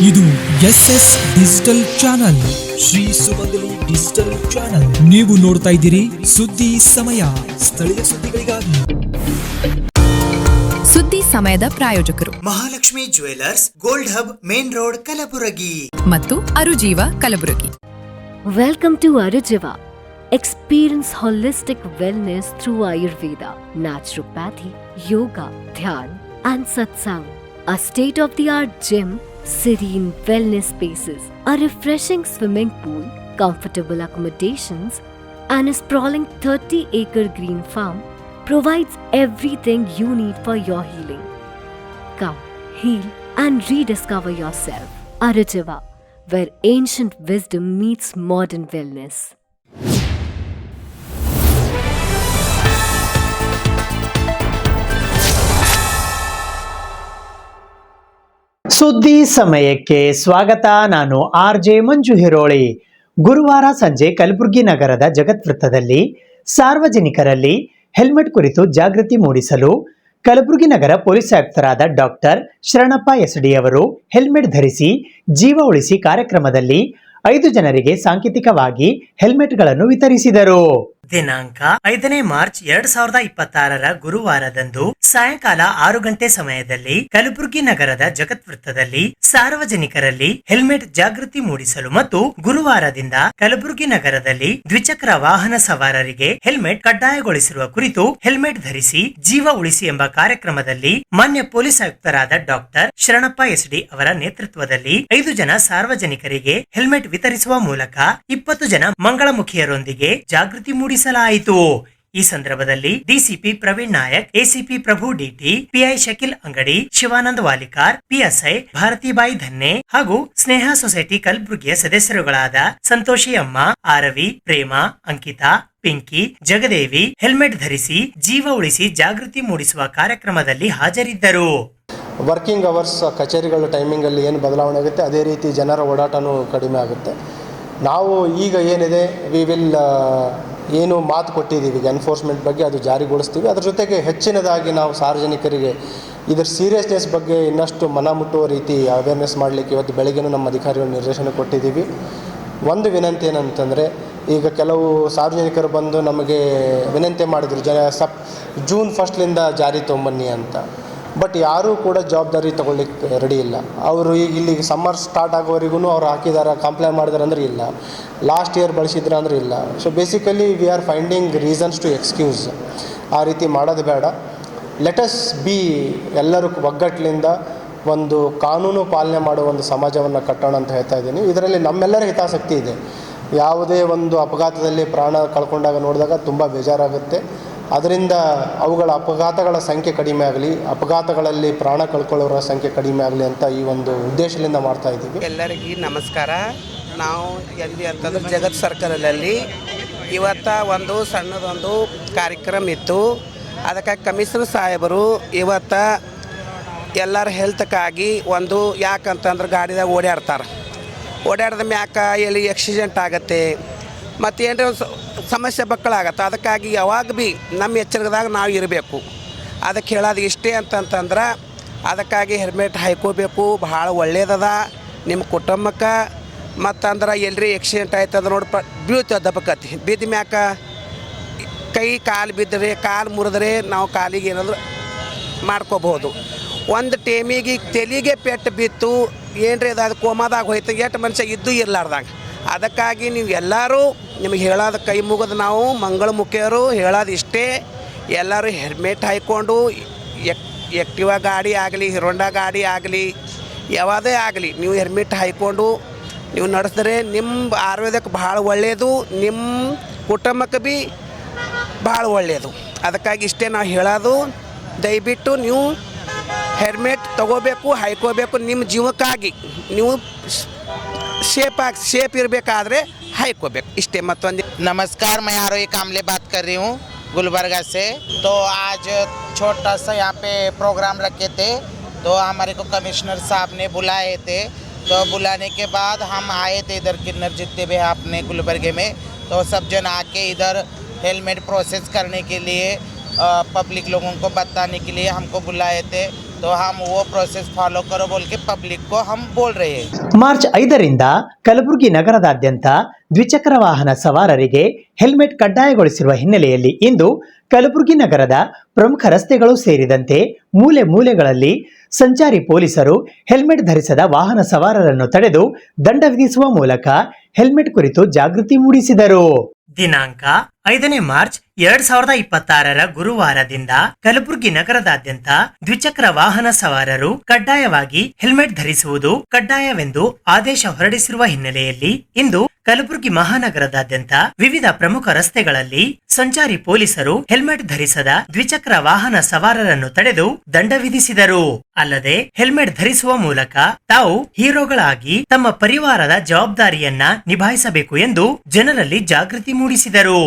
ಇದು SS digital channel, Shri ಸುಮಂಗಲಿ digital channel. ನೀವು ನೋಡ್ತಾ ಇದ್ದೀರಿ ಸುದ್ದಿ ಸಮಯ, ಸ್ಥಳೀಯ ಸುದ್ದಿಗಳಿಗಾಗಿ. ಸುದ್ದಿ ಸಮಯದ ಪ್ರಾಯೋಜಕರು Mahalakshmi jewellers, gold hub, main road, Kalaburagi ಮತ್ತು ಅರುಜೀವ Kalaburagi. Welcome to Arujiva. Experience holistic wellness through Ayurveda, naturopathy, yoga, dhyan and satsang. A state-of-the-art gym, serene wellness spaces, a refreshing swimming pool, comfortable accommodations and a sprawling 30-acre green farm provides everything you need for your healing. Come, heal and rediscover yourself. Arujiva, where ancient wisdom meets modern wellness. ಸುದ್ದಿ ಸಮಯಕ್ಕೆ ಸ್ವಾಗತ. ನಾನು RJ ಮಂಜು ಹಿರೋಳಿ. ಗುರುವಾರ ಸಂಜೆ ಕಲಬುರಗಿ ನಗರದ ಜಗತ್ ವೃತ್ತದಲ್ಲಿ ಸಾರ್ವಜನಿಕರಲ್ಲಿ helmet ಕುರಿತು ಜಾಗೃತಿ ಮೂಡಿಸಲು ಕಲಬುರಗಿ ನಗರ ಪೊಲೀಸ್ ಆಯುಕ್ತರಾದ ಡಾಕ್ಟರ್ ಶರಣಪ್ಪ SD ಅವರು ಹೆಲ್ಮೆಟ್ ಧರಿಸಿ ಜೀವ ಉಳಿಸಿ ಕಾರ್ಯಕ್ರಮದಲ್ಲಿ 5 ಜನರಿಗೆ ಸಾಂಕೇತಿಕವಾಗಿ ಹೆಲ್ಮೆಟ್ಗಳನ್ನು ವಿತರಿಸಿದರು. ದಿನಾಂಕ 5ನೇ ಮಾರ್ಚ್ 2026 ಗುರುವಾರದಂದು ಸಾಯಂಕಾಲ 6 ಗಂಟೆ ಸಮಯದಲ್ಲಿ ಕಲಬುರಗಿ ನಗರದ ಜಗತ್ ವೃತ್ತದಲ್ಲಿ ಸಾರ್ವಜನಿಕರಲ್ಲಿ ಹೆಲ್ಮೆಟ್ ಜಾಗೃತಿ ಮೂಡಿಸಲು ಮತ್ತು ಗುರುವಾರದಿಂದ ಕಲಬುರಗಿ ನಗರದಲ್ಲಿ ದ್ವಿಚಕ್ರ ವಾಹನ ಸವಾರರಿಗೆ ಹೆಲ್ಮೆಟ್ ಕಡ್ಡಾಯಗೊಳಿಸಿರುವ ಕುರಿತು ಹೆಲ್ಮೆಟ್ ಧರಿಸಿ ಜೀವ ಉಳಿಸಿ ಎಂಬ ಕಾರ್ಯಕ್ರಮದಲ್ಲಿ ಮಾನ್ಯ ಪೊಲೀಸ್ ಆಯುಕ್ತರಾದ ಡಾಕ್ಟರ್ ಶರಣಪ್ಪ SD ಅವರ ನೇತೃತ್ವದಲ್ಲಿ 5 ಜನ ಸಾರ್ವಜನಿಕರಿಗೆ ಹೆಲ್ಮೆಟ್ ವಿತರಿಸುವ ಮೂಲಕ 20 ಜನ ಮಂಗಳಮುಖಿಯರೊಂದಿಗೆ ಜಾಗೃತಿ ಮೂಡಿಸಲಾಯಿತು. ಈ ಸಂದರ್ಭದಲ್ಲಿ DCP ಪ್ರವೀಣ್ ನಾಯಕ್, ACP ಪ್ರಭು DT, PI ಶಕಿಲ್ ಅಂಗಡಿ, ಶಿವಾನಂದ್ ವಾಲಿಕಾರ್, PSI ಭಾರತೀಬಾಯಿ ಧನ್ನೆ ಹಾಗೂ ಸ್ನೇಹ ಸೊಸೈಟಿ ಕಲಬುರಗಿಯ ಸದಸ್ಯರುಗಳಾದ ಸಂತೋಷಿ ಅಮ್ಮ, ಆರವಿ, ಪ್ರೇಮ, ಅಂಕಿತಾ, ಪಿಂಕಿ, ಜಗದೇವಿ ಹೆಲ್ಮೆಟ್ ಧರಿಸಿ ಜೀವ ಉಳಿಸಿ ಜಾಗೃತಿ ಮೂಡಿಸುವ ಕಾರ್ಯಕ್ರಮದಲ್ಲಿ ಹಾಜರಿದ್ದರು. ವರ್ಕಿಂಗ್ ಅವರ್ಸ್ ಕಚೇರಿಗಳ ಟೈಮಿಂಗಲ್ಲಿ ಏನು ಬದಲಾವಣೆ ಆಗುತ್ತೆ ಅದೇ ರೀತಿ ಜನರ ಓಡಾಟನೂ ಕಡಿಮೆ ಆಗುತ್ತೆ. ನಾವು ಈಗ ಏನಿದೆ ಏನು ಮಾತು ಕೊಟ್ಟಿದ್ದೀವಿ ಈಗ ಎನ್ಫೋರ್ಸ್ಮೆಂಟ್ ಬಗ್ಗೆ ಅದು ಜಾರಿಗೊಳಿಸ್ತೀವಿ. ಅದ್ರ ಜೊತೆಗೆ ಹೆಚ್ಚಿನದಾಗಿ ನಾವು ಸಾರ್ವಜನಿಕರಿಗೆ ಇದರ ಸೀರಿಯಸ್ನೆಸ್ ಬಗ್ಗೆ ಇನ್ನಷ್ಟು ಮನ ಮುಟ್ಟುವ ರೀತಿ ಅವೇರ್ನೆಸ್ ಮಾಡಲಿಕ್ಕೆ ಇವತ್ತು ಬೆಳಗ್ಗೆನೂ ನಮ್ಮ ಅಧಿಕಾರಿಗಳು ನಿರ್ದೇಶನ ಕೊಟ್ಟಿದ್ದೀವಿ. ಒಂದು ವಿನಂತಿ ಏನಂತಂದರೆ, ಈಗ ಕೆಲವು ಸಾರ್ವಜನಿಕರು ಬಂದು ನಮಗೆ ವಿನಂತಿ ಮಾಡಿದರು ಜೂನ್ 1 ಜಾರಿ ತೊಗೊಂಬನ್ನಿ ಅಂತ. ಬಟ್ ಯಾರೂ ಕೂಡ ಜವಾಬ್ದಾರಿ ತೊಗೊಳ್ಳಿಕ್ಕೆ ರೆಡಿ ಇಲ್ಲ. ಅವರು ಈಗ ಇಲ್ಲಿಗೆ ಸಮ್ಮರ್ ಸ್ಟಾರ್ಟ್ ಆಗೋವರೆಗೂ ಅವ್ರು ಹಾಕಿದ್ದಾರೆ, ಕಂಪ್ಲೈ ಮಾಡಿದಾರೆ ಅಂದ್ರೆ ಇಲ್ಲ, ಲಾಸ್ಟ್ ಇಯರ್ ಬಳಸಿದ್ರೆ ಅಂದ್ರೆ ಇಲ್ಲ. So basically we are finding reasons to excuse. ಆ ರೀತಿ ಮಾಡೋದು ಬೇಡ. ಲೆಟಸ್ ಬಿ ಎಲ್ಲರೂ ಒಗ್ಗಟ್ಟಿನಿಂದ ಒಂದು ಕಾನೂನು ಪಾಲನೆ ಮಾಡುವ ಒಂದು ಸಮಾಜವನ್ನು ಕಟ್ಟೋಣ ಅಂತ ಹೇಳ್ತಾ ಇದ್ದೀನಿ. ಇದರಲ್ಲಿ ನಮ್ಮೆಲ್ಲರ ಹಿತಾಸಕ್ತಿ ಇದೆ. ಯಾವುದೇ ಒಂದು ಅಪಘಾತದಲ್ಲಿ ಪ್ರಾಣ ಕಳ್ಕೊಂಡಾಗ ನೋಡಿದಾಗ ತುಂಬ ಬೇಜಾರಾಗುತ್ತೆ. ಅದರಿಂದ ಅವುಗಳ ಅಪಘಾತಗಳ ಸಂಖ್ಯೆ ಕಡಿಮೆ ಆಗಲಿ, ಅಪಘಾತಗಳಲ್ಲಿ ಪ್ರಾಣ ಕಳ್ಕೊಳ್ಳೋರ ಸಂಖ್ಯೆ ಕಡಿಮೆ ಆಗಲಿ ಅಂತ ಈ ಒಂದು ಉದ್ದೇಶದಿಂದ ಮಾಡ್ತಾ ಇದ್ದೀವಿ. ಎಲ್ಲರಿಗೂ ನಮಸ್ಕಾರ. ನಾವು ಎಲ್ಲಿ ಅಂತಂದ್ರೆ ಜಗತ್ ಸರ್ಕಲಲ್ಲಿ ಇವತ್ತು ಒಂದು ಸಣ್ಣದೊಂದು ಕಾರ್ಯಕ್ರಮ ಇತ್ತು. ಅದಕ್ಕೆ ಕಮಿಷನರ್ ಸಾಹೇಬರು ಇವತ್ತು ಎಲ್ಲರ ಹೆಲ್ತ್ಕ್ಕಾಗಿ ಒಂದು ಯಾಕಂತಂದ್ರೆ ಗಾಡಿದಾಗ ಓಡಾಡ್ದ ಮ್ಯಾಕ ಎಲ್ಲಿ ಆಕ್ಸಿಡೆಂಟ್ ಆಗುತ್ತೆ ಮತ್ತು ಏನರ ಒಂದು ಸಮಸ್ಯೆ ಬಕ್ಕಳಾಗತ್ತೆ. ಅದಕ್ಕಾಗಿ ಯಾವಾಗ ಭೀ ನಮ್ಮ ಎಚ್ಚರಿಕೆದಾಗ ನಾವು ಇರಬೇಕು. ಅದಕ್ಕೆ ಹೇಳೋದು ಇಷ್ಟೇ ಅಂತಂತಂದ್ರೆ ಅದಕ್ಕಾಗಿ ಹೆಲ್ಮೆಟ್ ಹಾಯ್ಕೋಬೇಕು, ಭಾಳ ಒಳ್ಳೇದದ ನಿಮ್ಮ ಕುಟುಂಬಕ್ಕೆ. ಮತ್ತಂದ್ರೆ ಎಲ್ರಿ ಆಕ್ಸಿಡೆಂಟ್ ಆಯ್ತು ಅಂದ್ರೆ ನೋಡಿ ಬೀಳ್ತೇವೆ ದಬ್ಬಕತ್ತಿ, ಬಿದ್ದ ಮ್ಯಾಕ ಕೈ ಕಾಲು ಬಿದ್ದರೆ, ಕಾಲು ಮುರಿದ್ರೆ ನಾವು ಕಾಲಿಗೆ ಏನಾದರೂ ಮಾಡ್ಕೋಬೋದು. ಒಂದು ಟೈಮಿಗೆ ತಲೆಗೆ ಪೆಟ್ಟು ಬಿತ್ತು ಏನ್ರಿ ಅದು ಕೋಮಾದಾಗ ಹೋಯ್ತು, ಎಷ್ಟು ಮನುಷ್ಯ ಇದ್ದು ಇರಲಾರ್ದಾಗ. ಅದಕ್ಕಾಗಿ ನೀವು ಎಲ್ಲರೂ ನಿಮಗೆ ಹೇಳೋದು ಕೈ ಮುಗಿದು ನಾವು ಮಂಗಳಮುಖಿಯರು ಹೇಳೋದು ಇಷ್ಟೇ, ಎಲ್ಲರೂ ಹೆಲ್ಮೆಟ್ ಹಾಕ್ಕೊಂಡು ಆ್ಯಕ್ಟಿವಾ ಗಾಡಿ ಆಗಲಿ, ಹಿರೋಂಡಾ ಗಾಡಿ ಆಗಲಿ, ಯಾವುದೇ ಆಗಲಿ ನೀವು ಹೆಲ್ಮೆಟ್ ಹಾಕ್ಕೊಂಡು ನೀವು ನಡೆಸಿದ್ರೆ ನಿಮ್ಮ ಆರೋಗ್ಯಕ್ಕೆ ಭಾಳ ಒಳ್ಳೆಯದು, ನಿಮ್ಮ ಕುಟುಂಬಕ್ಕೆ ಭೀ ಭಾಳ ಒಳ್ಳೆಯದು. ಅದಕ್ಕಾಗಿ ಇಷ್ಟೇ ನಾವು ಹೇಳೋದು, ದಯವಿಟ್ಟು ನೀವು ಹೆಲ್ಮೆಟ್ ತೊಗೋಬೇಕು, ಹಾಯ್ಕೋಬೇಕು. ನಿಮ್ಮ ಜೀವಕ್ಕಾಗಿ ನೀವು ಸೇಫ್ इरಬೇಕಾದ್ರೆ हाइकोबेक इष्टे मतवंदी। नमस्कार, मैं आरोही कामले बात कर रही हूँ गुलबर्गा से। तो आज छोटा सा यहाँ पे प्रोग्राम रखे थे, तो हमारे को कमिश्नर साहब ने बुलाए थे। तो बुलाने के बाद हम आए थे इधर किन्नर जितने भी अपने गुलबर्गे में, तो सब जन आके इधर हेलमेट प्रोसेस करने के लिए पब्लिक लोगों को बताने के लिए हमको बुलाए थे। तो हम वो प्रोसेस फॉलो करो बोल के पब्लिक को हम बोल रहे हैं। ಮಾರ್ಚ್ 5ರಿಂದ ಕಲಬುರಗಿ ನಗರದಾದ್ಯಂತ ದ್ವಿಚಕ್ರ ವಾಹನ ಸವಾರರಿಗೆ ಹೆಲ್ಮೆಟ್ ಕಡ್ಡಾಯಗೊಳಿಸಿರುವ ಹಿನ್ನೆಲೆಯಲ್ಲಿ ಇಂದು ಕಲಬುರಗಿ ನಗರದ ಪ್ರಮುಖ ರಸ್ತೆಗಳು ಸೇರಿದಂತೆ ಮೂಲೆ ಮೂಲೆಗಳಲ್ಲಿ ಸಂಚಾರಿ ಪೊಲೀಸರು ಹೆಲ್ಮೆಟ್ ಧರಿಸದ ವಾಹನ ಸವಾರರನ್ನು ತಡೆದು ದಂಡ ವಿಧಿಸುವ ಮೂಲಕ ಹೆಲ್ಮೆಟ್ ಕುರಿತು ಜಾಗೃತಿ ಮೂಡಿಸಿದರು. ದಿನಾಂಕ 5ನೇ ಮಾರ್ಚ್ 2026ರ ಗುರುವಾರದಿಂದ ಕಲಬುರಗಿ ನಗರದಾದ್ಯಂತ ದ್ವಿಚಕ್ರ ವಾಹನ ಸವಾರರು ಕಡ್ಡಾಯವಾಗಿ ಹೆಲ್ಮೆಟ್ ಧರಿಸುವುದು ಕಡ್ಡಾಯವೆಂದು ಆದೇಶ ಹೊರಡಿಸಿರುವ ಹಿನ್ನೆಲೆಯಲ್ಲಿ ಇಂದು ಕಲಬುರಗಿ ಮಹಾನಗರದಾದ್ಯಂತ ವಿವಿಧ ಪ್ರಮುಖ ರಸ್ತೆಗಳಲ್ಲಿ ಸಂಚಾರಿ ಪೊಲೀಸರು ಹೆಲ್ಮೆಟ್ ಧರಿಸದ ದ್ವಿಚಕ್ರ ವಾಹನ ಸವಾರರನ್ನು ತಡೆದು ದಂಡ ವಿಧಿಸಿದರು. ಅಲ್ಲದೆ ಹೆಲ್ಮೆಟ್ ಧರಿಸುವ ಮೂಲಕ ತಾವು ಹೀರೋಗಳಾಗಿ ತಮ್ಮ ಪರಿವಾರದ ಜವಾಬ್ದಾರಿಯನ್ನ ನಿಭಾಯಿಸಬೇಕು ಎಂದು ಜನರಲ್ಲಿ ಜಾಗೃತಿ ಮೂಡಿಸಿದರು.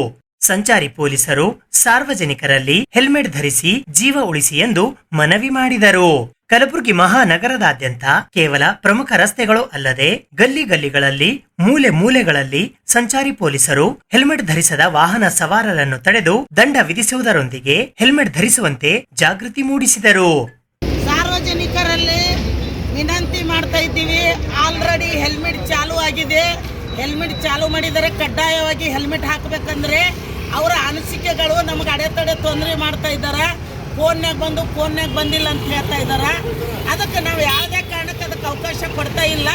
ಸಂಚಾರಿ ಪೊಲೀಸರು ಸಾರ್ವಜನಿಕರಲ್ಲಿ ಹೆಲ್ಮೆಟ್ ಧರಿಸಿ ಜೀವ ಉಳಿಸಿ ಎಂದು ಮನವಿ ಮಾಡಿದರು. ಕಲಬುರಗಿ ಮಹಾನಗರದಾದ್ಯಂತ ಕೇವಲ ಪ್ರಮುಖ ರಸ್ತೆಗಳು ಅಲ್ಲದೆ ಗಲ್ಲಿ ಗಲ್ಲಿಗಳಲ್ಲಿ ಮೂಲೆ ಮೂಲೆಗಳಲ್ಲಿ ಸಂಚಾರಿ ಪೊಲೀಸರು ಹೆಲ್ಮೆಟ್ ಧರಿಸದ ವಾಹನ ಸವಾರರನ್ನು ತಡೆದು ದಂಡ ವಿಧಿಸುವುದರೊಂದಿಗೆ ಹೆಲ್ಮೆಟ್ ಧರಿಸುವಂತೆ ಜಾಗೃತಿ ಮೂಡಿಸಿದರು. ಸಾರ್ವಜನಿಕರಲ್ಲಿ ವಿನಂತಿ ಮಾಡ್ತಾ ಇದ್ದೀವಿ. ಆಲ್ರೆಡಿ ಹೆಲ್ಮೆಟ್ ಚಾಲು ಆಗಿದೆ. ಹೆಲ್ಮೆಟ್ ಚಾಲು ಮಾಡಿದರೆ ಕಡ್ಡಾಯವಾಗಿ ಹೆಲ್ಮೆಟ್ ಹಾಕಬೇಕಂದ್ರೆ ಅವರ ಅನಿಸಿಕೆಗಳು ನಮ್ಗೆ ಅಡೆತಡೆ ತೊಂದರೆ ಮಾಡ್ತಾ ಇದ್ದಾರೆ. ಫೋನ್ಯಾಗ ಬಂದು ಫೋನ್ಯಾಗ ಬಂದಿಲ್ಲ ಅಂತ ಹೇಳ್ತಾ ಇದ್ದಾರೆ. ಅದಕ್ಕೆ ನಾವು ಯಾವುದೇ ಕಾರಣಕ್ಕೆ ಅದಕ್ಕೆ ಅವಕಾಶ ಕೊಡ್ತಾ ಇಲ್ಲ.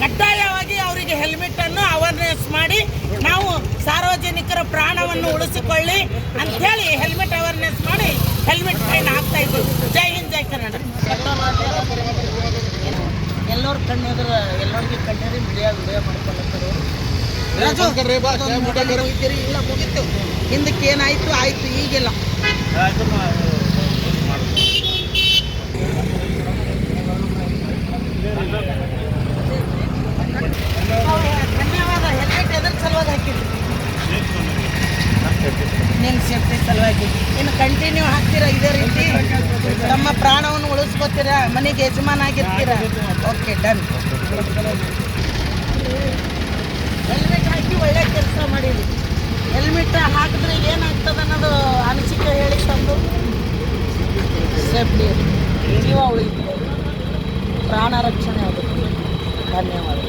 ಕಡ್ಡಾಯವಾಗಿ ಅವರಿಗೆ ಹೆಲ್ಮೆಟನ್ನು ಅವೇರ್ನೆಸ್ ಮಾಡಿ ನಾವು ಸಾರ್ವಜನಿಕರ ಪ್ರಾಣವನ್ನು ಉಳಿಸಿಕೊಳ್ಳಿ ಅಂಥೇಳಿ ಹೆಲ್ಮೆಟ್ ಅವೇರ್ನೆಸ್ ಮಾಡಿ ಹೆಲ್ಮೆಟ್ ಫೈನ್ ಹಾಕ್ತಾ ಇದ್ದೀವಿ. ಜೈ ಹಿಂದ್, ಜೈ ಕರ್ನಾಟಕ. ಎಲ್ಲರೂ ಕಣ್ಣೆದ್ರೆ ಎಲ್ಲರಿಗೆ ಕಣ್ಣೆರಿ ವಿಡಿಯೋ ಮಾಡ್ಕೊಳ್ಳೋರು ಇಲ್ಲ ಮುಗಿತು. ಹಿಂದಕ್ಕೆ ಏನಾಯ್ತು ಆಯ್ತು, ಈಗಿಲ್ಲ. ಧನ್ಯವಾದ. ಹೆಲ್ಮೆಟ್ ಎದ್ರ ಸಲುವಾಗಿ ಹಾಕಿದ್ವಿ? ನಿಮ್ಮ ಸೇಫ್ಟಿ ಸಲುವಾಗಿ. ಇನ್ನು ಕಂಟಿನ್ಯೂ ಹಾಕ್ತೀರಾ ಇದೇ ರೀತಿ? ತಮ್ಮ ಪ್ರಾಣವನ್ನು ಉಳಿಸ್ಕೋತೀರಾ, ಮನೆಗೆ ಯಜಮಾನ ಆಗಿರ್ತೀರಾ? Okay, done. ಹೆಲ್ಮೆಟ್ ಹಾಕಿ ಒಳ್ಳೆ ಕೆಲಸ ಮಾಡಿರಿ. ಹೆಲ್ಮೆಟ್ ಹಾಕಿದ್ರೆ ಏನಾಗ್ತದೆ ಅನ್ನೋದು ಅನಿಸಿಕೆ ಹೇಳಿ ತಂದು ಸೇಫ್ಟಿ ಜೀವ ಉಳಿತದೆ, ಪ್ರಾಣ ರಕ್ಷಣೆ ಆಗುತ್ತೆ. ಧನ್ಯವಾದ.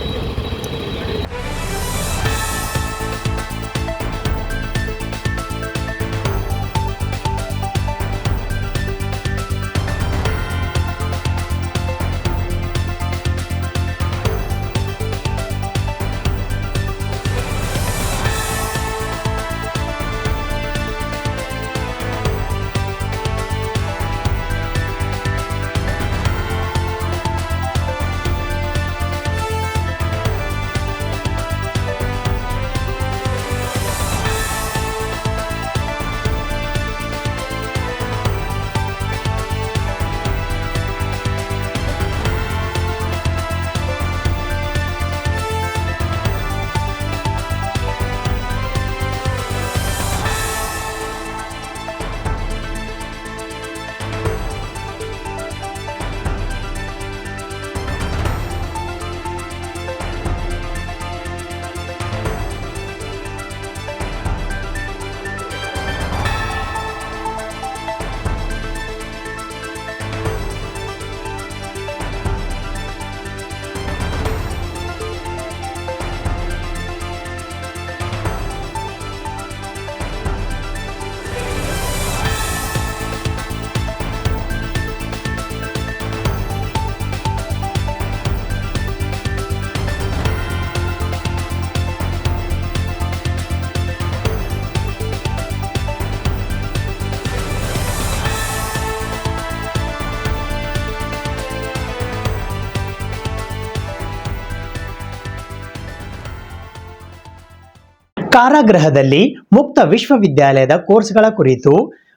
ಕಾರಾಗೃಹದಲ್ಲಿ ಮುಕ್ತ ವಿಶ್ವವಿದ್ಯಾಲಯದ ಕೋರ್ಸ್ಗಳ ಕುರಿತು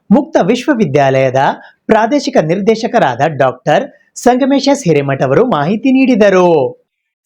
ಮುಕ್ತ ವಿಶ್ವವಿದ್ಯಾಲಯದ ಪ್ರಾದೇಶಿಕ ನಿರ್ದೇಶಕರಾದ ಡಾಕ್ಟರ್ ಸಂಗಮೇಶ ಹಿರೇಮಠ ಅವರು ಮಾಹಿತಿ ನೀಡಿದರು.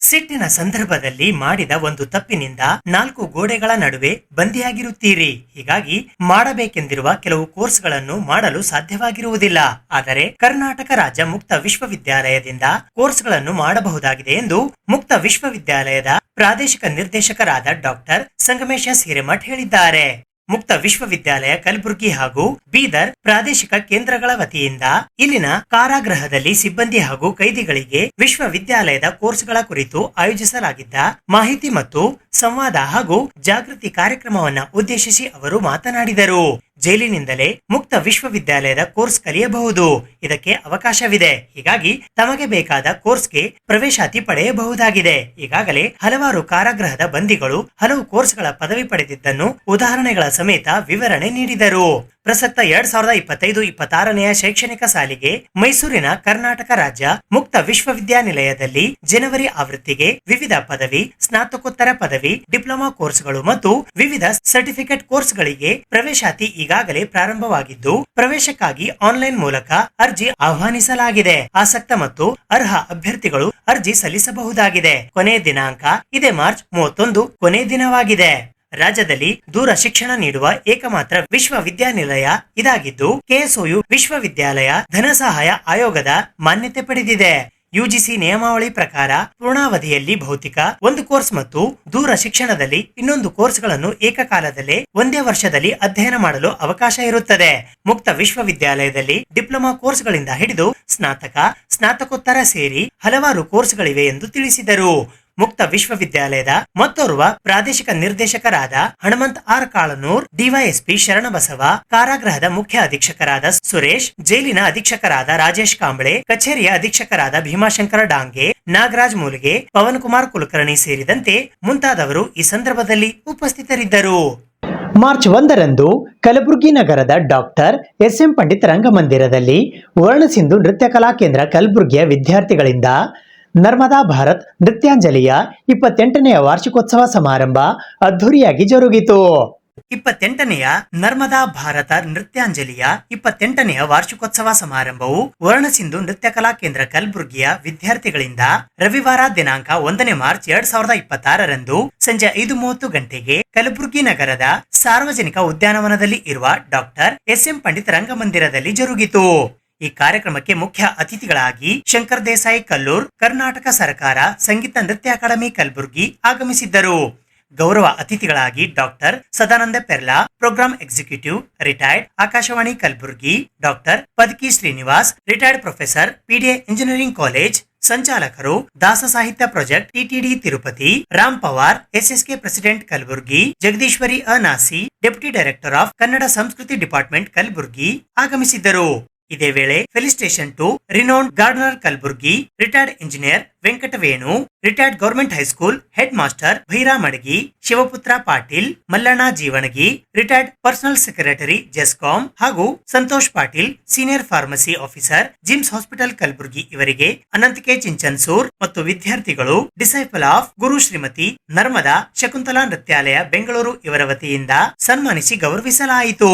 ಸಿಟ್ಟಿನ ಸಂದರ್ಭದಲ್ಲಿ ಮಾಡಿದ ಒಂದು ತಪ್ಪಿನಿಂದ 4 ಗೋಡೆಗಳ ನಡುವೆ ಬಂದಿಯಾಗಿರುತ್ತೀರಿ. ಹೀಗಾಗಿ ಮಾಡಬೇಕೆಂದಿರುವ ಕೆಲವು ಕೋರ್ಸ್ಗಳನ್ನು ಮಾಡಲು ಸಾಧ್ಯವಾಗಿರುವುದಿಲ್ಲ. ಆದರೆ ಕರ್ನಾಟಕ ರಾಜ್ಯ ಮುಕ್ತ ವಿಶ್ವವಿದ್ಯಾಲಯದಿಂದ ಕೋರ್ಸ್ಗಳನ್ನು ಮಾಡಬಹುದಾಗಿದೆ ಎಂದು ಮುಕ್ತ ವಿಶ್ವವಿದ್ಯಾಲಯದ ಪ್ರಾದೇಶಿಕ ನಿರ್ದೇಶಕರಾದ ಡಾಕ್ಟರ್ ಸಂಗಮೇಶ ಹಿರೇಮಠ ಹೇಳಿದ್ದಾರೆ. ಮುಕ್ತ ವಿಶ್ವವಿದ್ಯಾಲಯ ಕಲಬುರಗಿ ಹಾಗೂ ಬೀದರ್ ಪ್ರಾದೇಶಿಕ ಕೇಂದ್ರಗಳ ವತಿಯಿಂದ ಇಲ್ಲಿನ ಕಾರಾಗೃಹದಲ್ಲಿ ಸಿಬ್ಬಂದಿ ಹಾಗೂ ಕೈದಿಗಳಿಗೆ ವಿಶ್ವವಿದ್ಯಾಲಯದ ಕೋರ್ಸ್ಗಳ ಕುರಿತು ಆಯೋಜಿಸಲಾಗಿದ್ದ ಮಾಹಿತಿ ಮತ್ತು ಸಂವಾದ ಹಾಗೂ ಜಾಗೃತಿ ಕಾರ್ಯಕ್ರಮವನ್ನ ಉದ್ದೇಶಿಸಿ ಅವರು ಮಾತನಾಡಿದರು. ಜೈಲಿನಿಂದಲೇ ಮುಕ್ತ ವಿಶ್ವವಿದ್ಯಾಲಯದ ಕೋರ್ಸ್ ಕಲಿಯಬಹುದು. ಇದಕ್ಕೆ ಅವಕಾಶವಿದೆ. ಹೀಗಾಗಿ ತಮಗೆ ಬೇಕಾದ ಕೋರ್ಸ್ಗೆ ಪ್ರವೇಶಾತಿ ಪಡೆಯಬಹುದಾಗಿದೆ. ಈಗಾಗಲೇ ಹಲವಾರು ಕಾರಾಗೃಹದ ಬಂದಿಗಳು ಹಲವು ಕೋರ್ಸ್ಗಳ ಪದವಿ ಪಡೆದಿದ್ದನ್ನು ಉದಾಹರಣೆಗಳ ಸಮೇತ ವಿವರಣೆ ನೀಡಿದರು. ಪ್ರಸಕ್ತ 2025-26ನೇ ಶೈಕ್ಷಣಿಕ ಸಾಲಿಗೆ ಮೈಸೂರಿನ ಕರ್ನಾಟಕ ರಾಜ್ಯ ಮುಕ್ತ ವಿಶ್ವವಿದ್ಯಾನಿಲಯದಲ್ಲಿ ಜನವರಿ ಆವೃತ್ತಿಗೆ ವಿವಿಧ ಪದವಿ, ಸ್ನಾತಕೋತ್ತರ ಪದವಿ, ಡಿಪ್ಲೊಮಾ ಕೋರ್ಸ್ಗಳು ಮತ್ತು ವಿವಿಧ ಸರ್ಟಿಫಿಕೇಟ್ ಕೋರ್ಸ್ಗಳಿಗೆ ಪ್ರವೇಶಾತಿ ಈಗಾಗಲೇ ಪ್ರಾರಂಭವಾಗಿದ್ದು, ಪ್ರವೇಶಕ್ಕಾಗಿ ಆನ್ಲೈನ್ ಮೂಲಕ ಅರ್ಜಿ ಆಹ್ವಾನಿಸಲಾಗಿದೆ. ಆಸಕ್ತ ಮತ್ತು ಅರ್ಹ ಅಭ್ಯರ್ಥಿಗಳು ಅರ್ಜಿ ಸಲ್ಲಿಸಬಹುದಾಗಿದೆ. ಕೊನೆಯ ದಿನಾಂಕ ಇದೇ ಮಾರ್ಚ್ 31 ಕೊನೆಯ ದಿನವಾಗಿದೆ. ರಾಜ್ಯದಲ್ಲಿ ದೂರ ಶಿಕ್ಷಣ ನೀಡುವ ಏಕಮಾತ್ರ ವಿಶ್ವವಿದ್ಯಾನಿಲಯ ಇದಾಗಿದ್ದು, ಕೆಎಸ್ಒಯು ವಿಶ್ವವಿದ್ಯಾಲಯ ಧನ ಸಹಾಯ ಆಯೋಗದ ಮಾನ್ಯತೆ ಪಡೆದಿದೆ. ಯುಜಿಸಿ ನಿಯಮಾವಳಿ ಪ್ರಕಾರ ಪೂರ್ಣಾವಧಿಯಲ್ಲಿ ಭೌತಿಕ ಒಂದು ಕೋರ್ಸ್ ಮತ್ತು ದೂರ ಶಿಕ್ಷಣದಲ್ಲಿ ಇನ್ನೊಂದು ಕೋರ್ಸ್ಗಳನ್ನು ಏಕಕಾಲದಲ್ಲೇ ಒಂದೇ ವರ್ಷದಲ್ಲಿ ಅಧ್ಯಯನ ಮಾಡಲು ಅವಕಾಶ ಇರುತ್ತದೆ. ಮುಕ್ತ ವಿಶ್ವವಿದ್ಯಾಲಯದಲ್ಲಿ ಡಿಪ್ಲೊಮಾ ಕೋರ್ಸ್ಗಳಿಂದ ಹಿಡಿದು ಸ್ನಾತಕೋತ್ತರ ಸೇರಿ ಹಲವಾರು ಕೋರ್ಸ್ಗಳಿವೆ ಎಂದು ತಿಳಿಸಿದರು. ಮುಕ್ತ ವಿಶ್ವವಿದ್ಯಾಲಯದ ಮತ್ತೋರ್ವ ಪ್ರಾದೇಶಿಕ ನಿರ್ದೇಶಕರಾದ ಹನುಮಂತ್ ಆರ್ ಕಾಳನೂರ್, ಡಿವೈಎಸ್ಪಿ ಶರಣಬಸವ, ಕಾರಾಗೃಹದ ಮುಖ್ಯ ಅಧೀಕ್ಷಕರಾದ ಸುರೇಶ್, ಜೈಲಿನ ಅಧೀಕ್ಷಕರಾದ ರಾಜೇಶ್ ಕಾಂಬಳೆ, ಕಚೇರಿಯ ಅಧೀಕ್ಷಕರಾದ ಭೀಮಾಶಂಕರ ಡಾಂಗೆ, ನಾಗರಾಜ್ ಮೂಲಿಗೆ, ಪವನ್ ಕುಮಾರ್ ಕುಲಕರ್ಣಿ ಸೇರಿದಂತೆ ಮುಂತಾದವರು ಈ ಸಂದರ್ಭದಲ್ಲಿ ಉಪಸ್ಥಿತರಿದ್ದರು. ಮಾರ್ಚ್ 1ರಂದು ಕಲಬುರಗಿ ನಗರದ ಡಾಕ್ಟರ್ ಎಸ್.ಎಂ. ಪಂಡಿತ್ ರಂಗಮಂದಿರದಲ್ಲಿ ವರ್ಣಸಿಂಧು ನೃತ್ಯ ಕಲಾ ಕೇಂದ್ರ ಕಲಬುರಗಿಯ ವಿದ್ಯಾರ್ಥಿಗಳಿಂದ ನರ್ಮದಾ ಭಾರತ್ ನೃತ್ಯಾಂಜಲಿಯ 28ನೆಯ ವಾರ್ಷಿಕೋತ್ಸವ ಸಮಾರಂಭ ಅದ್ಧೂರಿಯಾಗಿ ಜರುಗಿತು. 28ನೆಯ ನರ್ಮದಾ ಭಾರತ ನೃತ್ಯಾಂಜಲಿಯ 28ನೆಯ ವಾರ್ಷಿಕೋತ್ಸವ ಸಮಾರಂಭವು ವರ್ಣಸಿಂಧು ನೃತ್ಯ ಕಲಾ ಕೇಂದ್ರ ಕಲಬುರಗಿಯ ವಿದ್ಯಾರ್ಥಿಗಳಿಂದ ರವಿವಾರ ದಿನಾಂಕ 1ನೇ ಮಾರ್ಚ್ 2026ರಂದು ಸಂಜೆ 5:30 ಗಂಟೆಗೆ ಕಲಬುರಗಿ ನಗರದ ಸಾರ್ವಜನಿಕ ಉದ್ಯಾನವನದಲ್ಲಿ ಇರುವ ಡಾಕ್ಟರ್ ಎಸ್.ಎಂ. ಪಂಡಿತ್ ರಂಗಮಂದಿರದಲ್ಲಿ ಜರುಗಿತು. ಈ ಕಾರ್ಯಕ್ರಮಕ್ಕೆ ಮುಖ್ಯ ಅತಿಥಿಗಳಾಗಿ ಶಂಕರ್ ದೇಸಾಯಿ ಕಲ್ಲೂರ್, ಕರ್ನಾಟಕ ಸರ್ಕಾರ ಸಂಗೀತ ನೃತ್ಯ ಅಕಾಡೆಮಿ ಕಲಬುರಗಿ ಆಗಮಿಸಿದ್ದರು. ಗೌರವ ಅತಿಥಿಗಳಾಗಿ doctor Sadananda Perla, program executive, retired, Akashvani Kalaburagi, doctor Padaki Srinivas, retired professor, PDA engineering college, ಸಂಚಾಲಕರು, Dasa Sahitya project, TTD Tirupati, Ram Pawar, SSK president Kalaburagi, Jagadishwari Anasi, deputy director of Kannada Sanskriti department Kalaburagi ಆಗಮಿಸಿದ್ದರು. ಇದೇ ವೇಳೆ felicitation to renowned gardener Kalaburagi, retired engineer Venkatavenu, retired government high school head master Bhaira Madagi, Shivaputra Patil, Mallanna Jeevanagi, retired personal secretary GESCOM ಹಾಗೂ Santosh Patil, senior pharmacy officer, GIMS hospital Kalaburagi ಇವರಿಗೆ ಅನಂತಿಕೆ ಚಿಂಚನ್ಸೂರ್ ಮತ್ತು ವಿದ್ಯಾರ್ಥಿಗಳು disciple of guru Shrimati Narmada Shakuntala Nrityalaya Bengaluru ಇವರ ವತಿಯಿಂದ ಸನ್ಮಾನಿಸಿ ಗೌರವಿಸಲಾಯಿತು.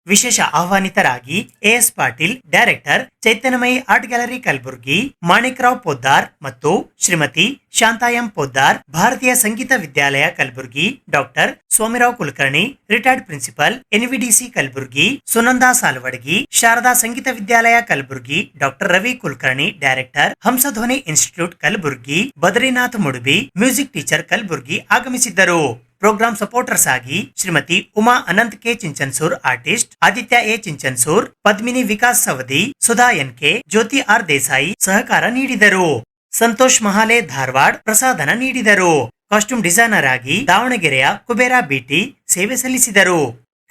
ವಿಶೇಷ ಆಹ್ವಾನಿತರಾಗಿ AS Patil, director, Chaitanyamayi art gallery Kalaburagi, Manikrao Poddar ಮತ್ತು Shrimati Shantayam Poddar, Bharatiya Sangeet Vidyalaya Kalaburagi, doctor Swamirao Kulkarni, retired principal, NVDC Kalaburagi, Sunanda Salvadagi, Sharada Sangeet Vidyalaya Kalaburagi, doctor Ravi Kulkarni, director, Hamsadhwani institute Kalaburagi, Badrinath Mudubi, music teacher Kalaburagi ಆಗಮಿಸಿದ್ದರು. ಪ್ರೋಗ್ರಾಂ ಸಪೋರ್ಟರ್ಸ್ ಆಗಿ Shrimati Uma Anant K Chinchansur artist, Aditya A Chinchansur, Padmini Vikas Savadi, Sudha N K, Jyoti R Desai ಸಹಕಾರ ನೀಡಿದರು. ಸಂತೋಷ್ ಮಹಾಲೆ ಧಾರವಾಡ್ ಪ್ರಸಾದನ ನೀಡಿದರು. ಕಾಸ್ಟ್ಯೂಮ್ ಡಿಸೈನರ್ ಆಗಿ ದಾವಣಗೆರೆಯ ಕುಬೇರಾ ಬಿಟಿ ಸೇವೆ ಸಲ್ಲಿಸಿದರು.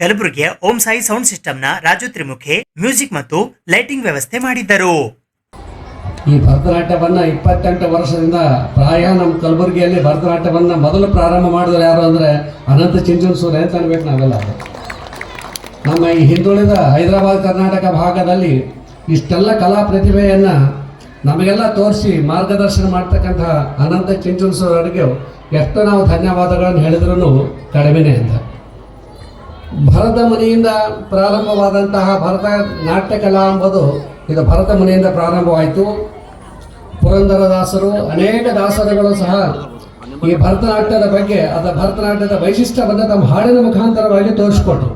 ಕಲಬುರಗಿಯ ಓಂ ಸಾಯಿ ಸೌಂಡ್ ಸಿಸ್ಟಮ್ನ ರಾಜು ತ್ರಿಮುಖೆ ಮ್ಯೂಸಿಕ್ ಮತ್ತು ಲೈಟಿಂಗ್ ವ್ಯವಸ್ಥೆ ಮಾಡಿದ್ದರು. ಈ ಭರತನಾಟ್ಯವನ್ನು 28 ವರ್ಷದಿಂದ ಪ್ರಾಯ ನಮ್ಮ ಕಲಬುರಗಿಯಲ್ಲಿ ಭರತನಾಟ್ಯವನ್ನು ಮೊದಲು ಪ್ರಾರಂಭ ಮಾಡಿದ್ರು ಯಾರು ಅಂದರೆ ಅನಂತ ಚಿಂಚನ್ಸೂರ್ ಅಂತ ಅನ್ಬೇಕು ನಾವೆಲ್ಲ. ನಮ್ಮ ಈ ಹಿಂದುಳಿದ ಹೈದರಾಬಾದ್ ಕರ್ನಾಟಕ ಭಾಗದಲ್ಲಿ ಇಷ್ಟೆಲ್ಲ ಕಲಾ ಪ್ರತಿಭೆಯನ್ನು ನಮಗೆಲ್ಲ ತೋರಿಸಿ ಮಾರ್ಗದರ್ಶನ ಮಾಡ್ತಕ್ಕಂಥ ಅನಂತ ಚಿಂಚನ್ಸೂರ್ ಅವರಿಗೆ ಎಷ್ಟು ನಾವು ಧನ್ಯವಾದಗಳನ್ನು ಹೇಳಿದ್ರೂ ಕಡಿಮೆನೇ ಅಂತ. ಭರತ ಮುನಿಯಿಂದ ಪ್ರಾರಂಭವಾದಂತಹ ಭರತನಾಟ್ಯ ಕಲಾ ಎಂಬುದು ಇದು ಭರತ ಮುನಿಯಿಂದ ಪ್ರಾರಂಭವಾಯಿತು. ಪುರಂದರದಾಸರು ಅನೇಕ ದಾಸರುಗಳು ಸಹ ಈ ಭರತನಾಟ್ಯದ ಬಗ್ಗೆ ಭರತನಾಟ್ಯದ ವೈಶಿಷ್ಟ್ಯವನ್ನು ತಮ್ಮ ಹಾಡಿನ ಮುಖಾಂತರವಾಗಿ ತೋರಿಸಿಕೊಟ್ರು.